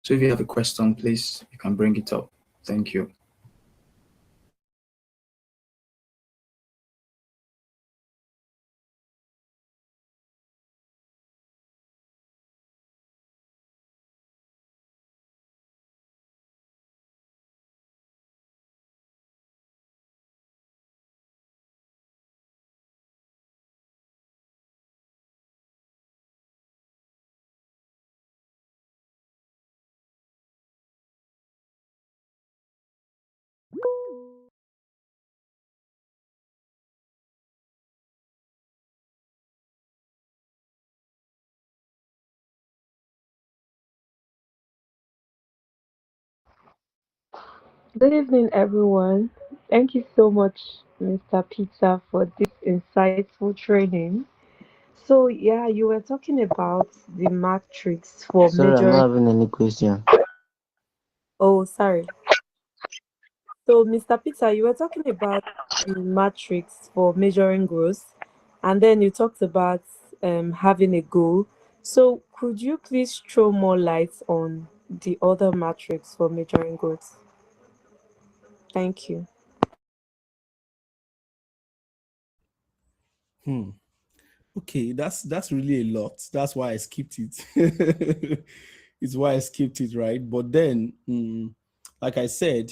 So if you have a question, please, you can bring it up. Thank you. Good evening, everyone. Thank you so much, Mr. Peter, for this insightful training. So, yeah, you were talking about the matrix for Sorry, I'm not measuring. having any question. Oh, sorry. So, Mr. Peter, you were talking about the matrix for measuring growth, and then you talked about having a goal. So, could you please throw more light on the other matrix for measuring growth? Thank you. Okay, that's really a lot. That's why I skipped it. It's why I skipped it, right? But then, like I said,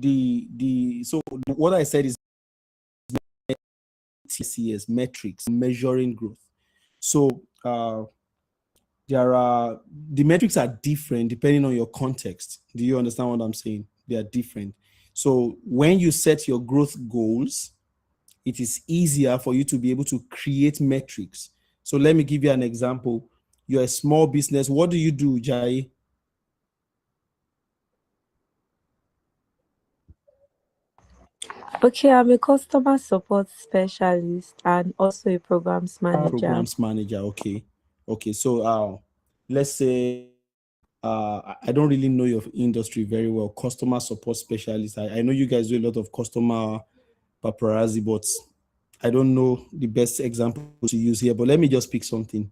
So what I said is TCS metrics, measuring growth. So the metrics are different depending on your context. Do you understand what I'm saying? They are different. So when you set your growth goals, it is easier for you to be able to create metrics. So let me give you an example. You're a small business. What do you do, Jai? Okay, I'm a customer support specialist and also a programs manager. Programs manager. Okay. Okay. So let's say I don't really know your industry very well. Customer support specialist. I know you guys do a lot of customer paparazzi, but I don't know the best example to use here. But let me just pick something.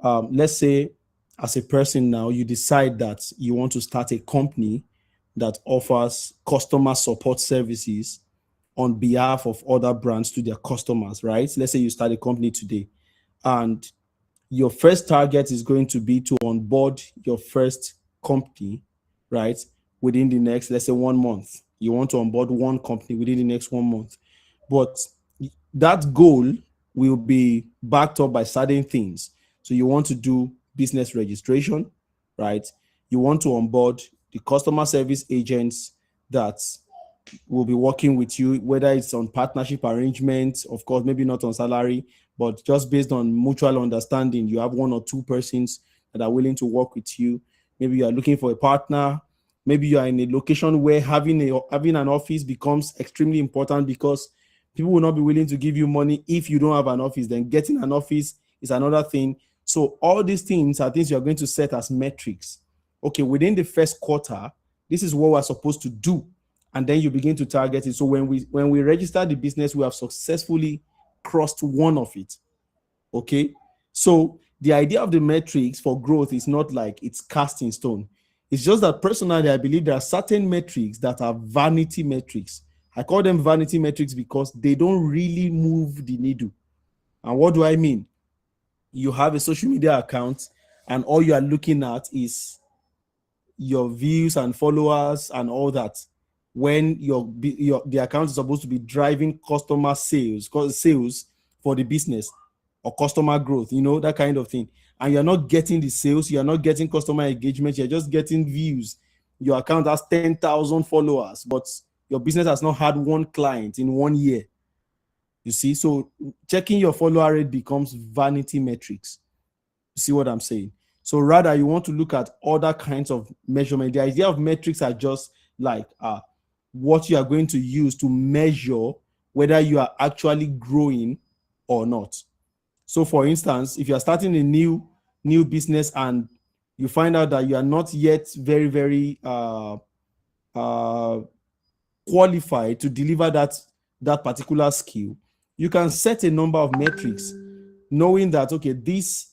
Let's say, as a person now, you decide that you want to start a company that offers customer support services on behalf of other brands to their customers, right? Let's say you start a company today, and your first target is going to be to onboard your first company, right? Within the next, let's say, 1 month. You want to onboard one company within the next 1 month. But that goal will be backed up by certain things. So you want to do business registration, right? You want to onboard the customer service agents that will be working with you, whether it's on partnership arrangements, of course, maybe not on salary, but just based on mutual understanding. You have 1 or 2 persons that are willing to work with you. Maybe you are looking for a partner. Maybe you are in a location where having an office becomes extremely important, because people will not be willing to give you money if you don't have an office. Then getting an office is another thing. So all these things are things you are going to set as metrics. Okay, within the first quarter, this is what we're supposed to do, and then you begin to target it. So when we register the business, we have successfully crossed one of it. Okay, so the idea of the metrics for growth is not like it's cast in stone. It's just that personally, I believe there are certain metrics that are vanity metrics. I call them vanity metrics because they don't really move the needle. And what do I mean? You have a social media account, and all you are looking at is your views and followers and all that, when the account is supposed to be driving customer sales for the business, or customer growth, that kind of thing. And you're not getting the sales, you're not getting customer engagement, you're just getting views. Your account has 10,000 followers, but your business has not had one client in 1 year. You see, so checking your follower rate becomes vanity metrics. You see what I'm saying? So rather, you want to look at other kinds of measurement. The idea of metrics are just like what you are going to use to measure whether you are actually growing or not. So for instance, if you are starting a new business and you find out that you are not yet very, very qualified to deliver that particular skill, you can set a number of metrics, knowing that, okay, this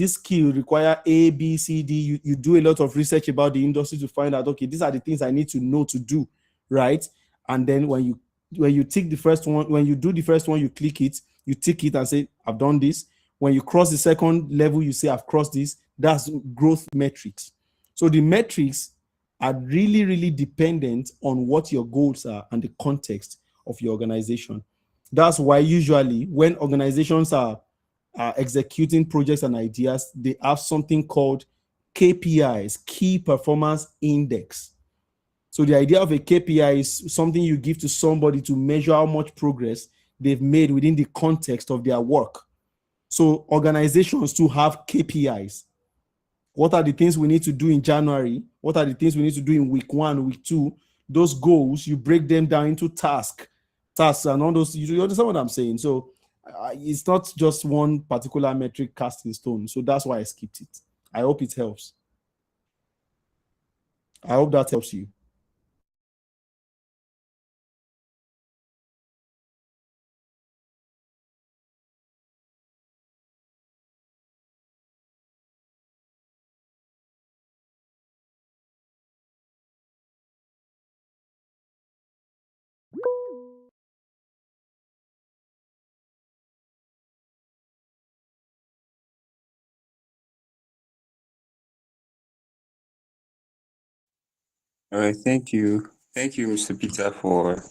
skill require A, B, C, D. You do a lot of research about the industry to find out, okay, these are the things I need to know to do, right? And then when you tick the first one, when you do the first one, you click it, you tick it and say, I've done this. When you cross the second level, you say, I've crossed this. That's growth metrics. So the metrics are really, really dependent on what your goals are and the context of your organization. That's why usually when organizations are executing projects and ideas, they have something called KPIs, Key Performance Index. So the idea of a KPI is something you give to somebody to measure how much progress they've made within the context of their work. So organizations too have KPIs. What are the things we need to do in January? What are the things we need to do in week 1, week 2? Those goals, you break them down into tasks and all those. You understand what I'm saying? So it's not just one particular metric cast in stone. So that's why I skipped it. I hope it helps. I hope that helps you. All right, thank you. Thank you, Mr. Peter, for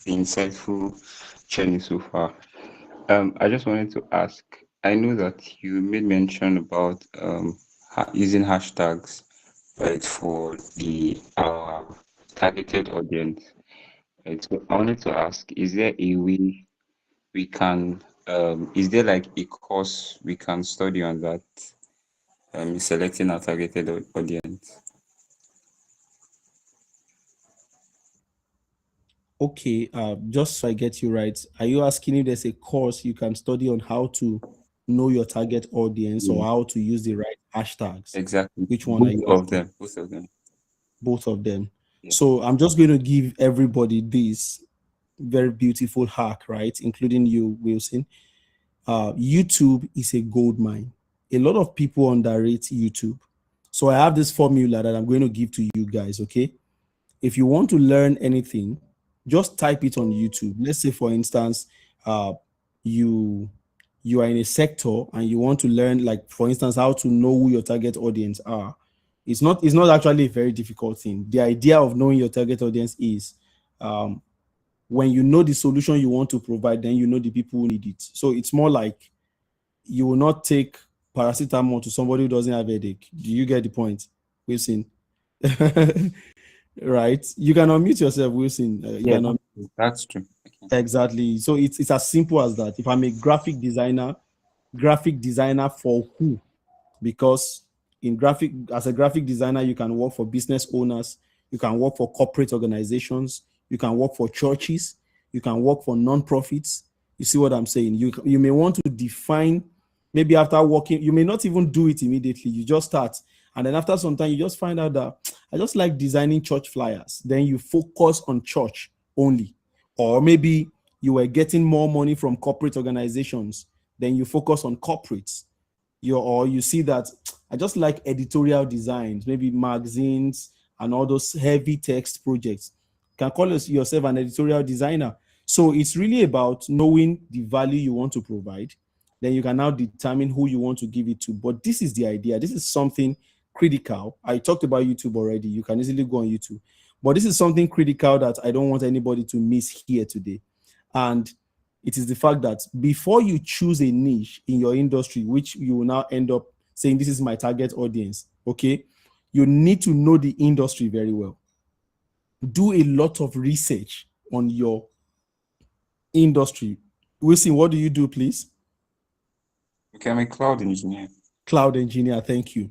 the insightful sharing so far. I just wanted to ask, I know that you made mention about using hashtags, right, for the targeted audience. Right. So I wanted to ask, is there a way we can is there like a course we can study on that selecting our targeted audience? Okay, just so I get you right, are you asking if there's a course you can study on how to know your target audience or Yeah, how to use the right hashtags? exactly. Which one are Both you of asking? them. Both of them. Both of them. Yeah. So I'm just going to give everybody this very beautiful hack, right? Including you, Wilson. YouTube is a gold mine. A lot of people underrate YouTube. So I have this formula that I'm going to give to you guys, okay? If you want to learn anything, just type it on YouTube. Let's say, for instance, uh, you you are in a sector and you want to learn, like for instance, how to know who your target audience are. It's not actually a very difficult thing. The idea of knowing your target audience is um, when you know the solution you want to provide, then you know the people who need it. So it's more like you will not take paracetamol to somebody who doesn't have a headache. Do you get the point, Wilson? Right? You can unmute yourself, Wilson. You Yeah, can that's true. Okay. exactly. So it's as simple as that. If I'm a graphic designer for who? Because as a graphic designer, you can work for business owners, you can work for corporate organizations, you can work for churches, you can work for non-profits. You see what I'm saying? You may want to define, maybe after working, you may not even do it immediately. You just start, and then after some time, you just find out that I just like designing church flyers. Then you focus on church only, or maybe you were getting more money from corporate organizations. Then you focus on corporates. Or you see that I just like editorial designs, maybe magazines and all those heavy text projects. You can call yourself an editorial designer. So it's really about knowing the value you want to provide. Then you can now determine who you want to give it to. But this is the idea. This is something critical. I talked about YouTube already. You can easily go on YouTube. But this is something critical that I don't want anybody to miss here today. And it is the fact that before you choose a niche in your industry, which you will now end up saying, this is my target audience, okay, you need to know the industry very well. Do a lot of research on your industry. Wilson, what do you do, please? Okay, I'm a cloud engineer. Cloud engineer, thank you.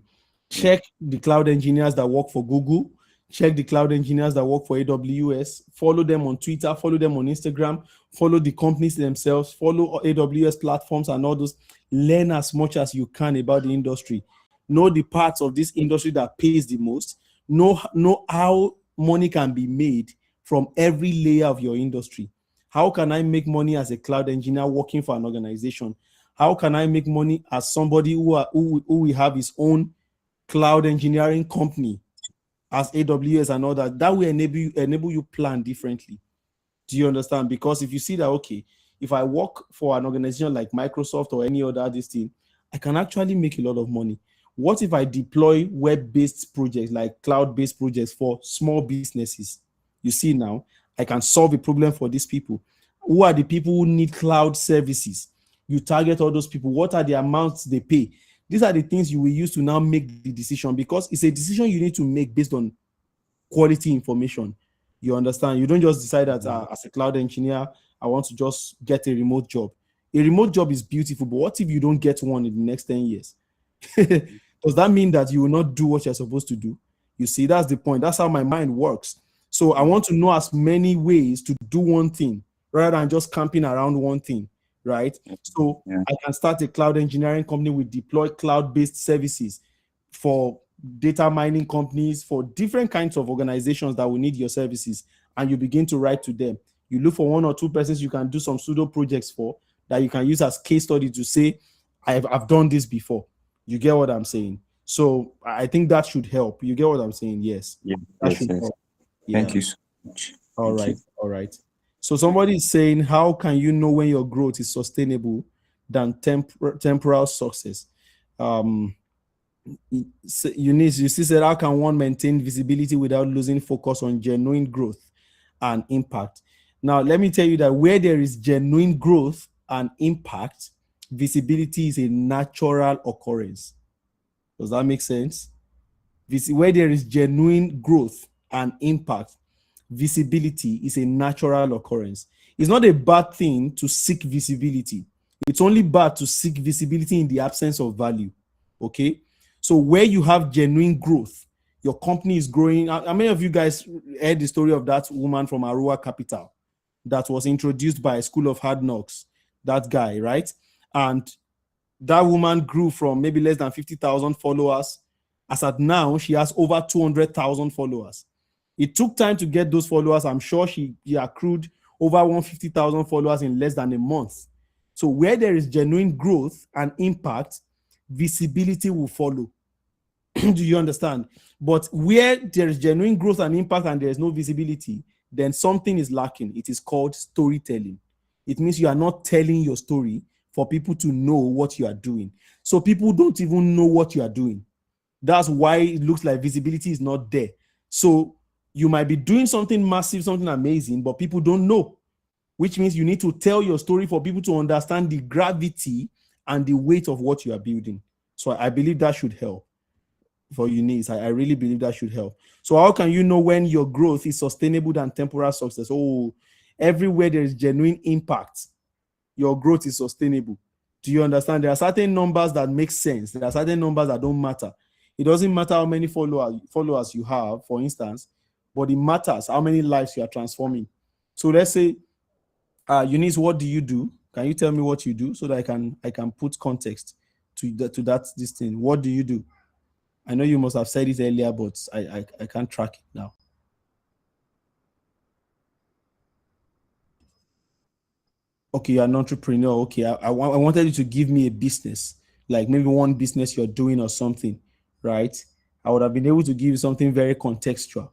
Check the cloud engineers that work for Google. Check the cloud engineers that work for AWS. Follow them on Twitter. Follow them on Instagram. Follow the companies themselves. Follow AWS platforms and all those. Learn as much as you can about the industry. Know the parts of this industry that pays the most. Know how money can be made from every layer of your industry. How can I make money as a cloud engineer working for an organization? How can I make money as somebody who will have his own cloud engineering company as AWS and all that? That will enable you plan differently. Do you understand? Because if you see that, okay, if I work for an organization like Microsoft or any other this thing, I can actually make a lot of money. What if I deploy web-based projects, like cloud-based projects for small businesses? You see now, I can solve a problem for these people. Who are the people who need cloud services? You target all those people. What are the amounts they pay? These are the things you will use to now make the decision, because it's a decision you need to make based on quality information. You understand? You don't just decide that as a cloud engineer, I want to just get a remote job. A remote job is beautiful, but what if you don't get one in the next 10 years? Does that mean that you will not do what you're supposed to do? You see, that's the point. That's how my mind works. So I want to know as many ways to do one thing rather than just camping around one thing, right? So I can start a cloud engineering company with deploy cloud-based services for data mining companies, for different kinds of organizations that will need your services, and you begin to write to them. You look for one or two persons you can do some pseudo projects for that you can use as case study to say, I've done this before. You get what I'm saying? So I think that should help. You get what I'm saying? Yes. Yeah, That yes, should yes. help. Thank you so much. All Thank right. you. All right. So somebody is saying, how can you know when your growth is sustainable than temporal success? Eunice, you see, said, how can one maintain visibility without losing focus on genuine growth and impact? Now, let me tell you that where there is genuine growth and impact, visibility is a natural occurrence. Does that make sense? Where there is genuine growth and impact, visibility is a natural occurrence. It's not a bad thing to seek visibility. It's only bad to seek visibility in the absence of value. Okay? So where you have genuine growth, your company is growing. How many of you guys heard the story of that woman from Arua Capital that was introduced by School of Hard Knocks? That guy, right? And that woman grew from maybe less than 50,000 followers. As at now, she has over 200,000 followers. It took time to get those followers. I'm sure she accrued over 150,000 followers in less than a month. So where there is genuine growth and impact, visibility will follow. Do you understand? But where there is genuine growth and impact and there is no visibility, then something is lacking. It is called storytelling. It means you are not telling your story for people to know what you are doing. So people don't even know what you are doing. That's why it looks like visibility is not there. So you might be doing something massive, something amazing, but people don't know, which means you need to tell your story for people to understand the gravity and the weight of what you are building. So I believe that should help for Eunice. I really believe that should help. So how can you know when your growth is sustainable than temporal success? Oh, everywhere there is genuine impact, your growth is sustainable. Do you understand? There are certain numbers that make sense. There are certain numbers that don't matter. It doesn't matter how many followers you have, for instance, but it matters how many lives you are transforming. So let's say, Eunice, what do you do? Can you tell me what you do so that I can put context to this thing? What do you do? I know you must have said it earlier, but I can't track it now. Okay, you're an entrepreneur. Okay, I wanted you to give me a business, like maybe one business you're doing or something, right? I would have been able to give you something very contextual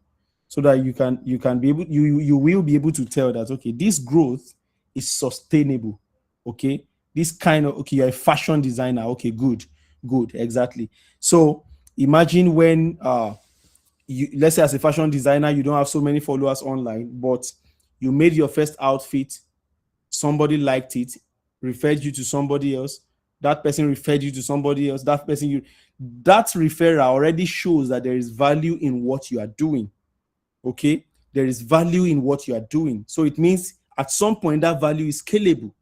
so that you can be able, you will be able to tell that, okay, this growth is sustainable. Okay, this kind of, okay, you're a fashion designer. Okay, good, exactly. So imagine when let's say as a fashion designer, you don't have so many followers online, but you made your first outfit, somebody liked it, referred you to somebody else, that person referred you to somebody else, that referral already shows that there is value in what you are doing. Okay, there is value in what you are doing. So it means at some point that value is scalable.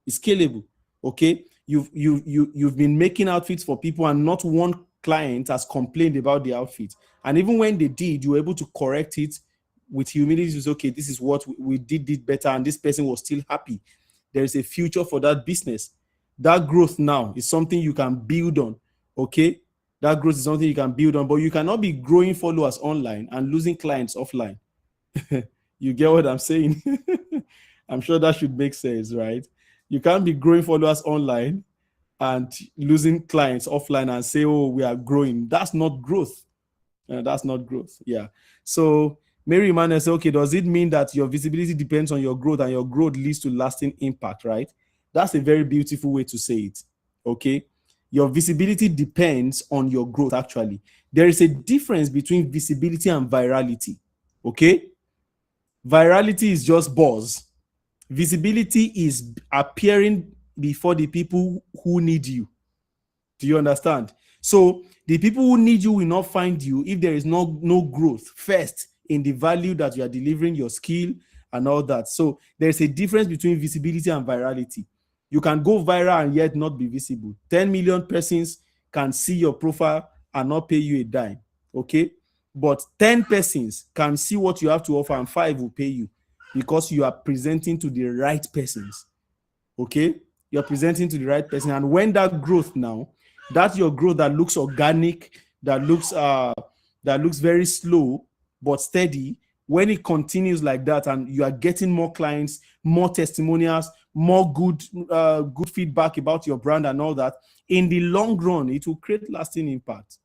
It's scalable. Okay, you've been making outfits for people and not one client has complained about the outfit, and even when they did, you were able to correct it with humility. Is okay, this is what we did better, and this person was still happy. There is a future for that business. That growth now is something you can build on. Okay, that growth is something you can build on, but you cannot be growing followers online and losing clients offline. You get what I'm saying? I'm sure that should make sense, right? You can't be growing followers online and losing clients offline and say, oh, we are growing. That's not growth. That's not growth. Yeah. So Mary Emmanuel said, okay, does it mean that your visibility depends on your growth and your growth leads to lasting impact, right? That's a very beautiful way to say it. Okay. Your visibility depends on your growth, actually. There is a difference between visibility and virality. Okay. Virality is just buzz. Visibility is appearing before the people who need you. Do you understand? So the people who need you will not find you if there is no growth first in the value that you are delivering, your skill and all that. So there's a difference between visibility and virality. You can go viral and yet not be visible. 10 million persons can see your profile and not pay you a dime. Okay? But 10 persons can see what you have to offer and 5 will pay you because you are presenting to the right persons. Okay? You're presenting to the right person. And when that growth now, that's your growth that looks organic, that looks very slow but steady. When it continues like that and you are getting more clients, more testimonials, more good feedback about your brand and all that, in the long run, it will create lasting impact.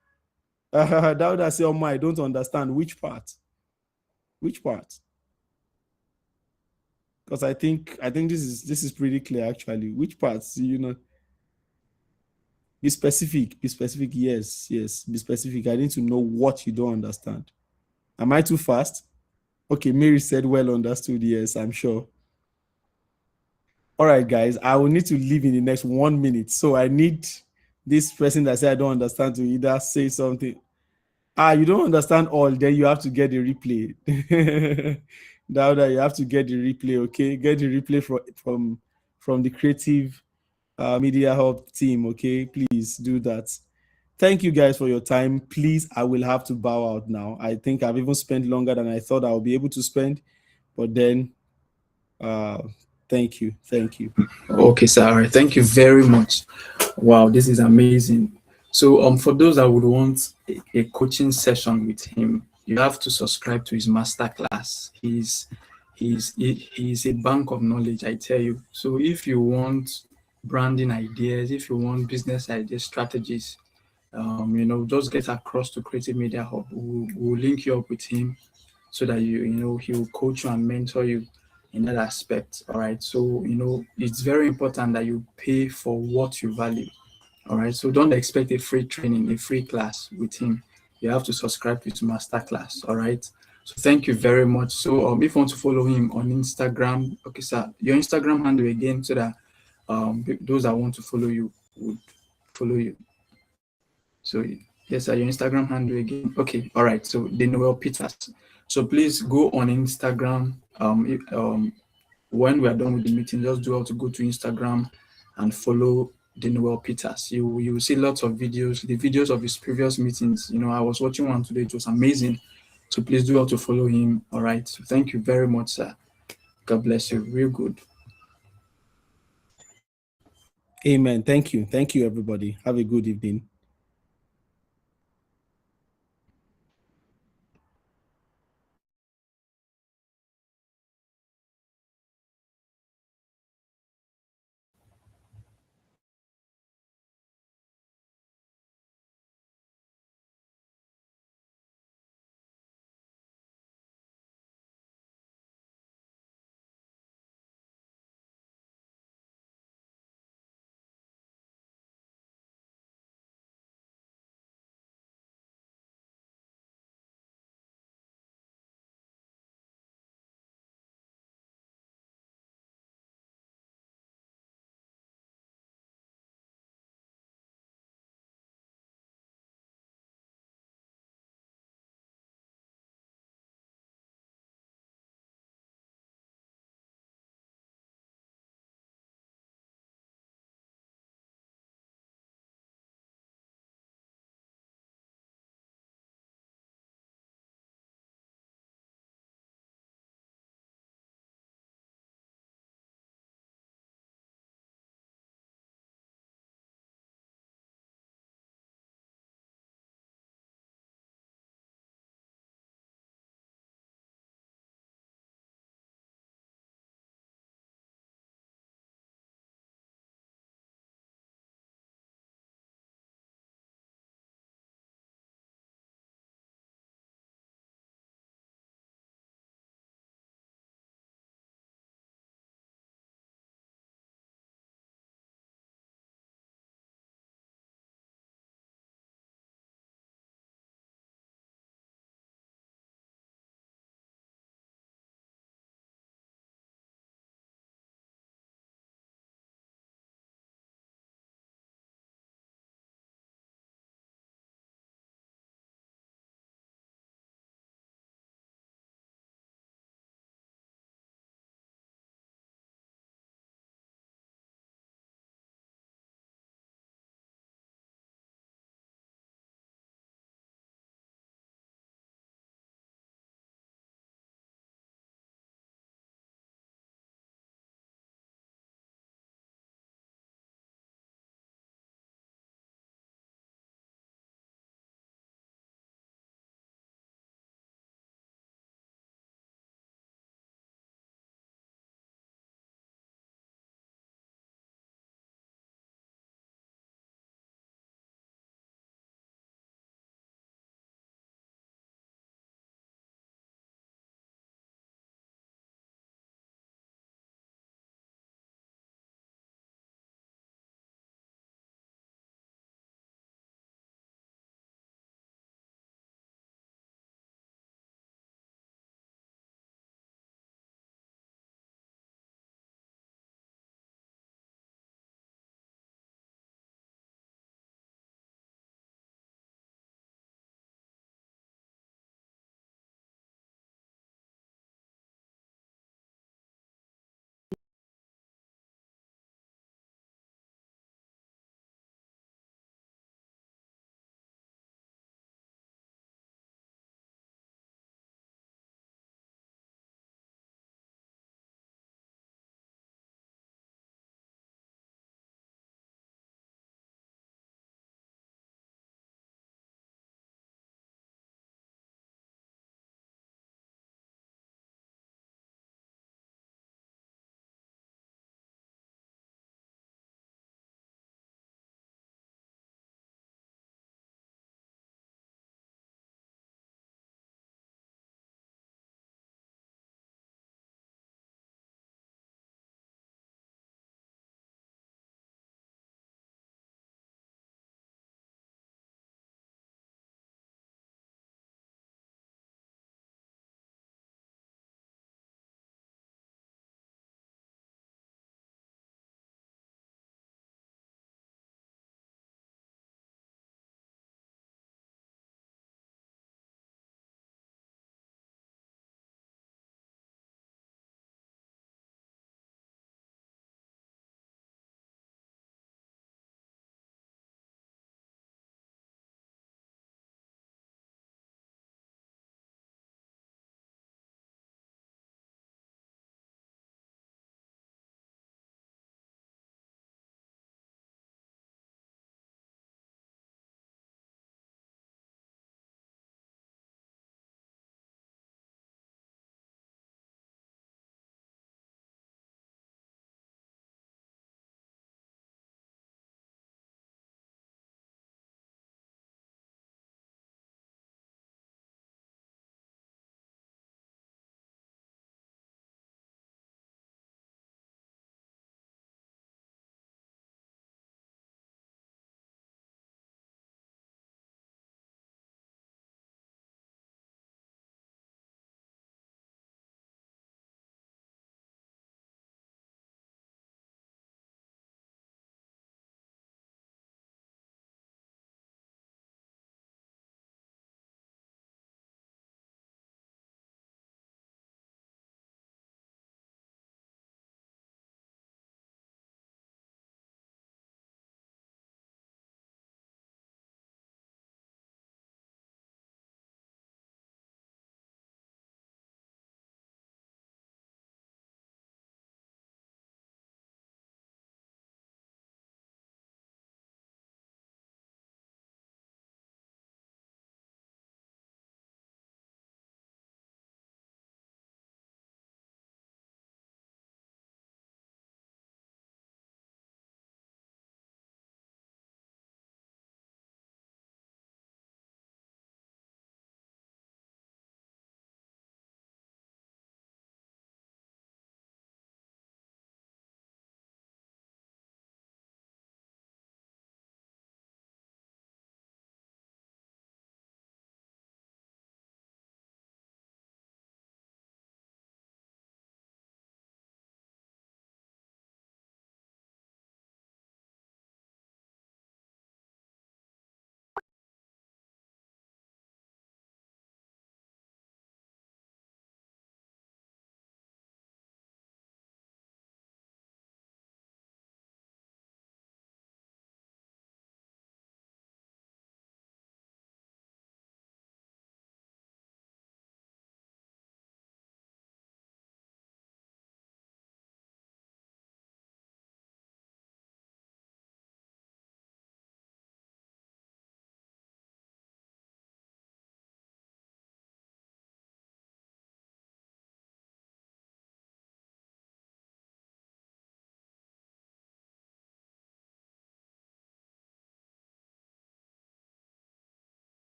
That would I say, oh my, I don't understand. Which part? Which part? Because I think this is pretty clear actually. Which parts do you know? Be specific. Be specific. Yes, yes. Be specific. I need to know what you don't understand. Am I too fast? Okay, Mary said well understood. Yes, I'm sure. All right, guys, I will need to leave in the next 1 minute. So I need this person that said I don't understand to either say something. You don't understand all, then you have to get the replay. Dauda, you have to get the replay, okay? Get the replay from the Creative Media Hub team, okay? Please do that. Thank you guys for your time. Please, I will have to bow out now. I think I've even spent longer than I thought I would be able to spend, but then uh thank you. Thank you. Okay, sir. All right. Thank you very much. Wow, this is amazing. So, for those that would want a coaching session with him, you have to subscribe to his masterclass. He's a bank of knowledge, I tell you. So, if you want branding ideas, if you want business ideas, strategies, just get across to Creative Media Hub. We'll link you up with him so that he will coach you and mentor you in that aspect. All right. So, it's very important that you pay for what you value. All right. So don't expect a free training, a free class with him. You have to subscribe to his master class. All right. So thank you very much. So if you want to follow him on Instagram, okay, sir, your Instagram handle again, so that those that want to follow you would follow you. So yes, sir, your Instagram handle again. Okay, all right. So Denoel Peters. So please go on Instagram. When we are done with the meeting, just do how to go to Instagram and follow Denoel Peters. You will see lots of videos, the videos of his previous meetings. I was watching one today, it was amazing. So please do how to follow him. All right. So thank you very much, sir. God bless you. Real good. Amen. Thank you. Thank you, everybody. Have a good evening.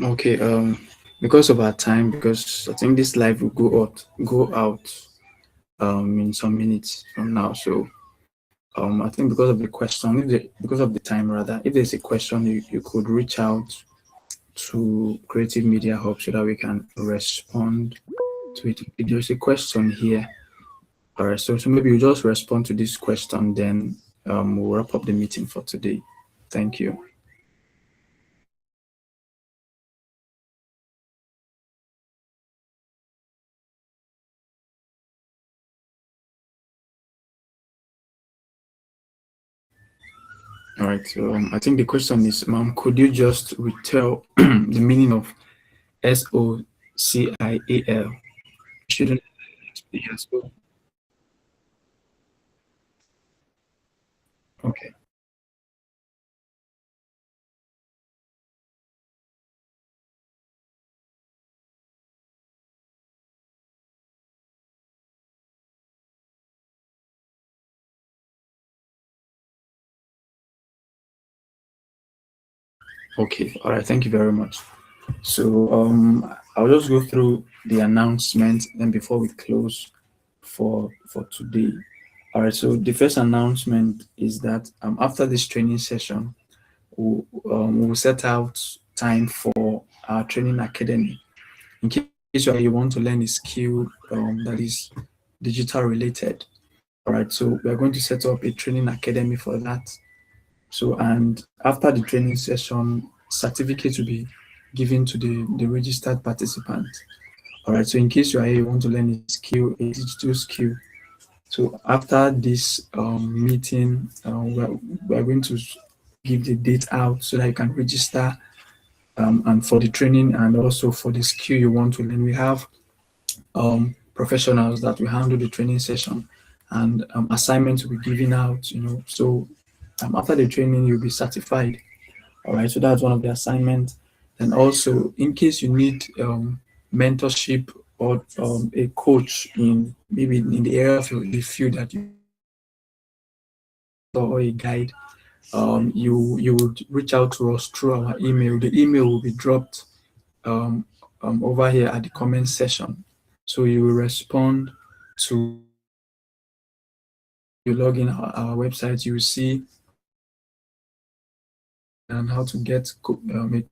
Okay. Because of our time, because I think this live will go out in some minutes from now. So I think because of the question, because of the time rather, if there's a question, you could reach out to Creative Media Hub so that we can respond to it. If there's a question here. All right. So maybe you just respond to this question, then we'll wrap up the meeting for today. Thank you. All right. So I think the question is, ma'am, could you just retell the meaning of SOCIAL? Shouldn't yes. Okay. Okay. All right. Thank you very much. So I'll just go through the announcement then before we close for today. All right. So the first announcement is that after this training session, we'll set out time for our training academy. In case you want to learn a skill that is digital related. All right. So we are going to set up a training academy for that. So, and after the training session, certificates will be given to the registered participant. All right. So, in case you are here, you want to learn a skill, a digital skill. So, after this meeting, we are going to give the date out so that you can register and for the training and also for the skill you want to learn. We have professionals that will handle the training session and assignments will be given out, So, after the training, you'll be certified. All right, so that's one of the assignments. And also, in case you need mentorship or a coach in maybe in the area of the field that you or a guide, you would reach out to us through our email. The email will be dropped over here at the comment section. So you will respond to you log in our website. You will see and how to get it.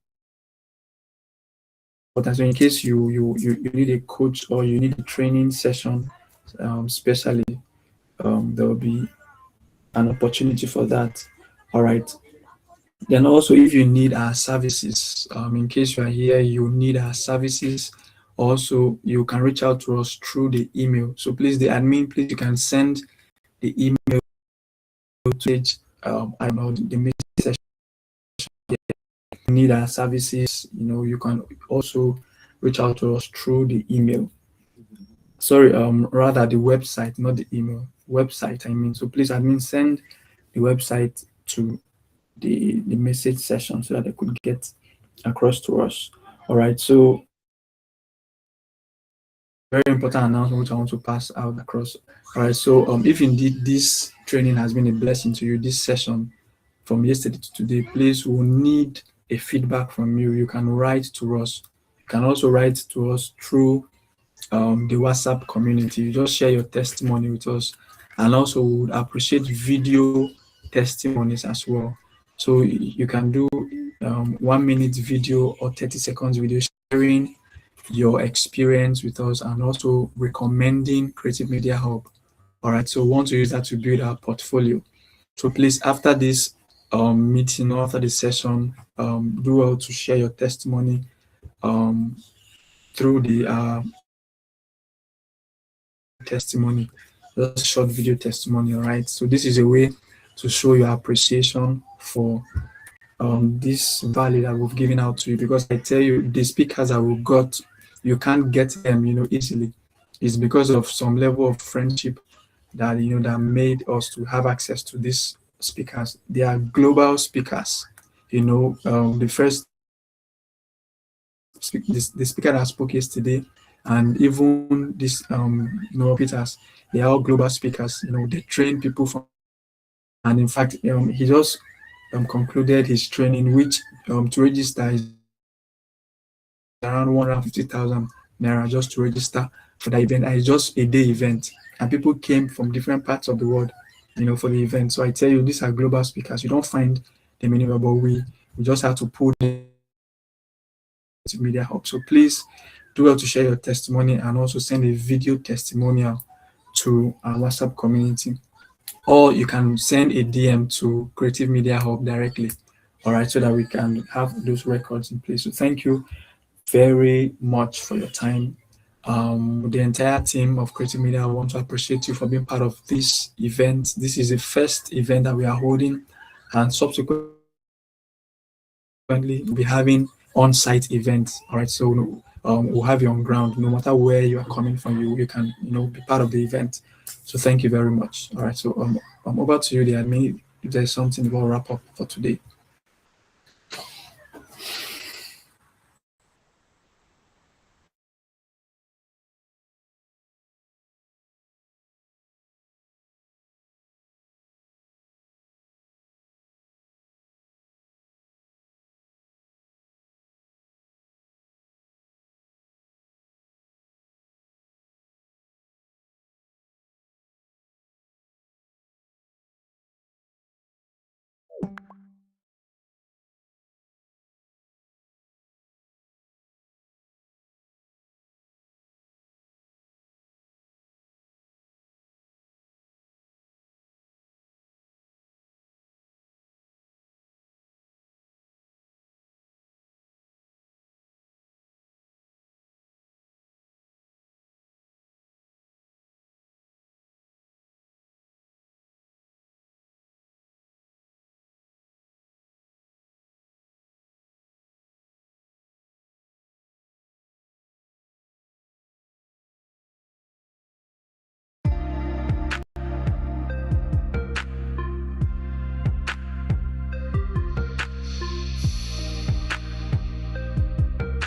But so in case you need a coach or you need a training session, especially, there will be an opportunity for that. All right. Then also, if you need our services, in case you are here, you need our services. Also, you can reach out to us through the email. So please, the admin, please, you can send the email to I know the message session. Need our services, you can also reach out to us through the email. Sorry, rather the website, not the email. Website, I mean. So please, admin, send the website to the message session so that they could get across to us. All right. So very important announcement which I want to pass out across. All right. So if indeed this training has been a blessing to you, this session from yesterday to today, please, we'll need a feedback from you. You can write to us. You can also write to us through the WhatsApp community. You just share your testimony with us, and also we would appreciate video testimonies as well. So you can do 1 minute video or 30 seconds video sharing your experience with us and also recommending Creative Media Hub. All right, so we want to use that to build our portfolio. So please, after this meeting or after the session, do well to share your testimony through the testimony, just short video testimony. All right, so this is a way to show your appreciation for this value that we've given out to you, because I tell you, the speakers that we got, you can't get them easily. It's because of some level of friendship that that made us to have access to these speakers. They are global speakers. The first the speaker that spoke yesterday, and even this Peters, they are all global speakers. They train people from, and in fact, he just concluded his training, which to register is around 150,000 naira just to register for the event. And it's just a day event, and people came from different parts of the world, for the event. So I tell you, these are global speakers. You don't find them anywhere, but we just have to pull them to Media Hub. So please do well to share your testimony and also send a video testimonial to our WhatsApp community, or you can send a DM to Creative Media Hub directly. All right, so that we can have those records in place. So thank you very much for your time. The entire team of Creative Media, I want to appreciate you for being part of this event. This is the first event that we are holding, and subsequently we'll be having on-site events. All right, so we'll have you on ground. No matter where you are coming from, you can be part of the event. So thank you very much. All right, so over to you, the admin. If there's something, we'll wrap up for today.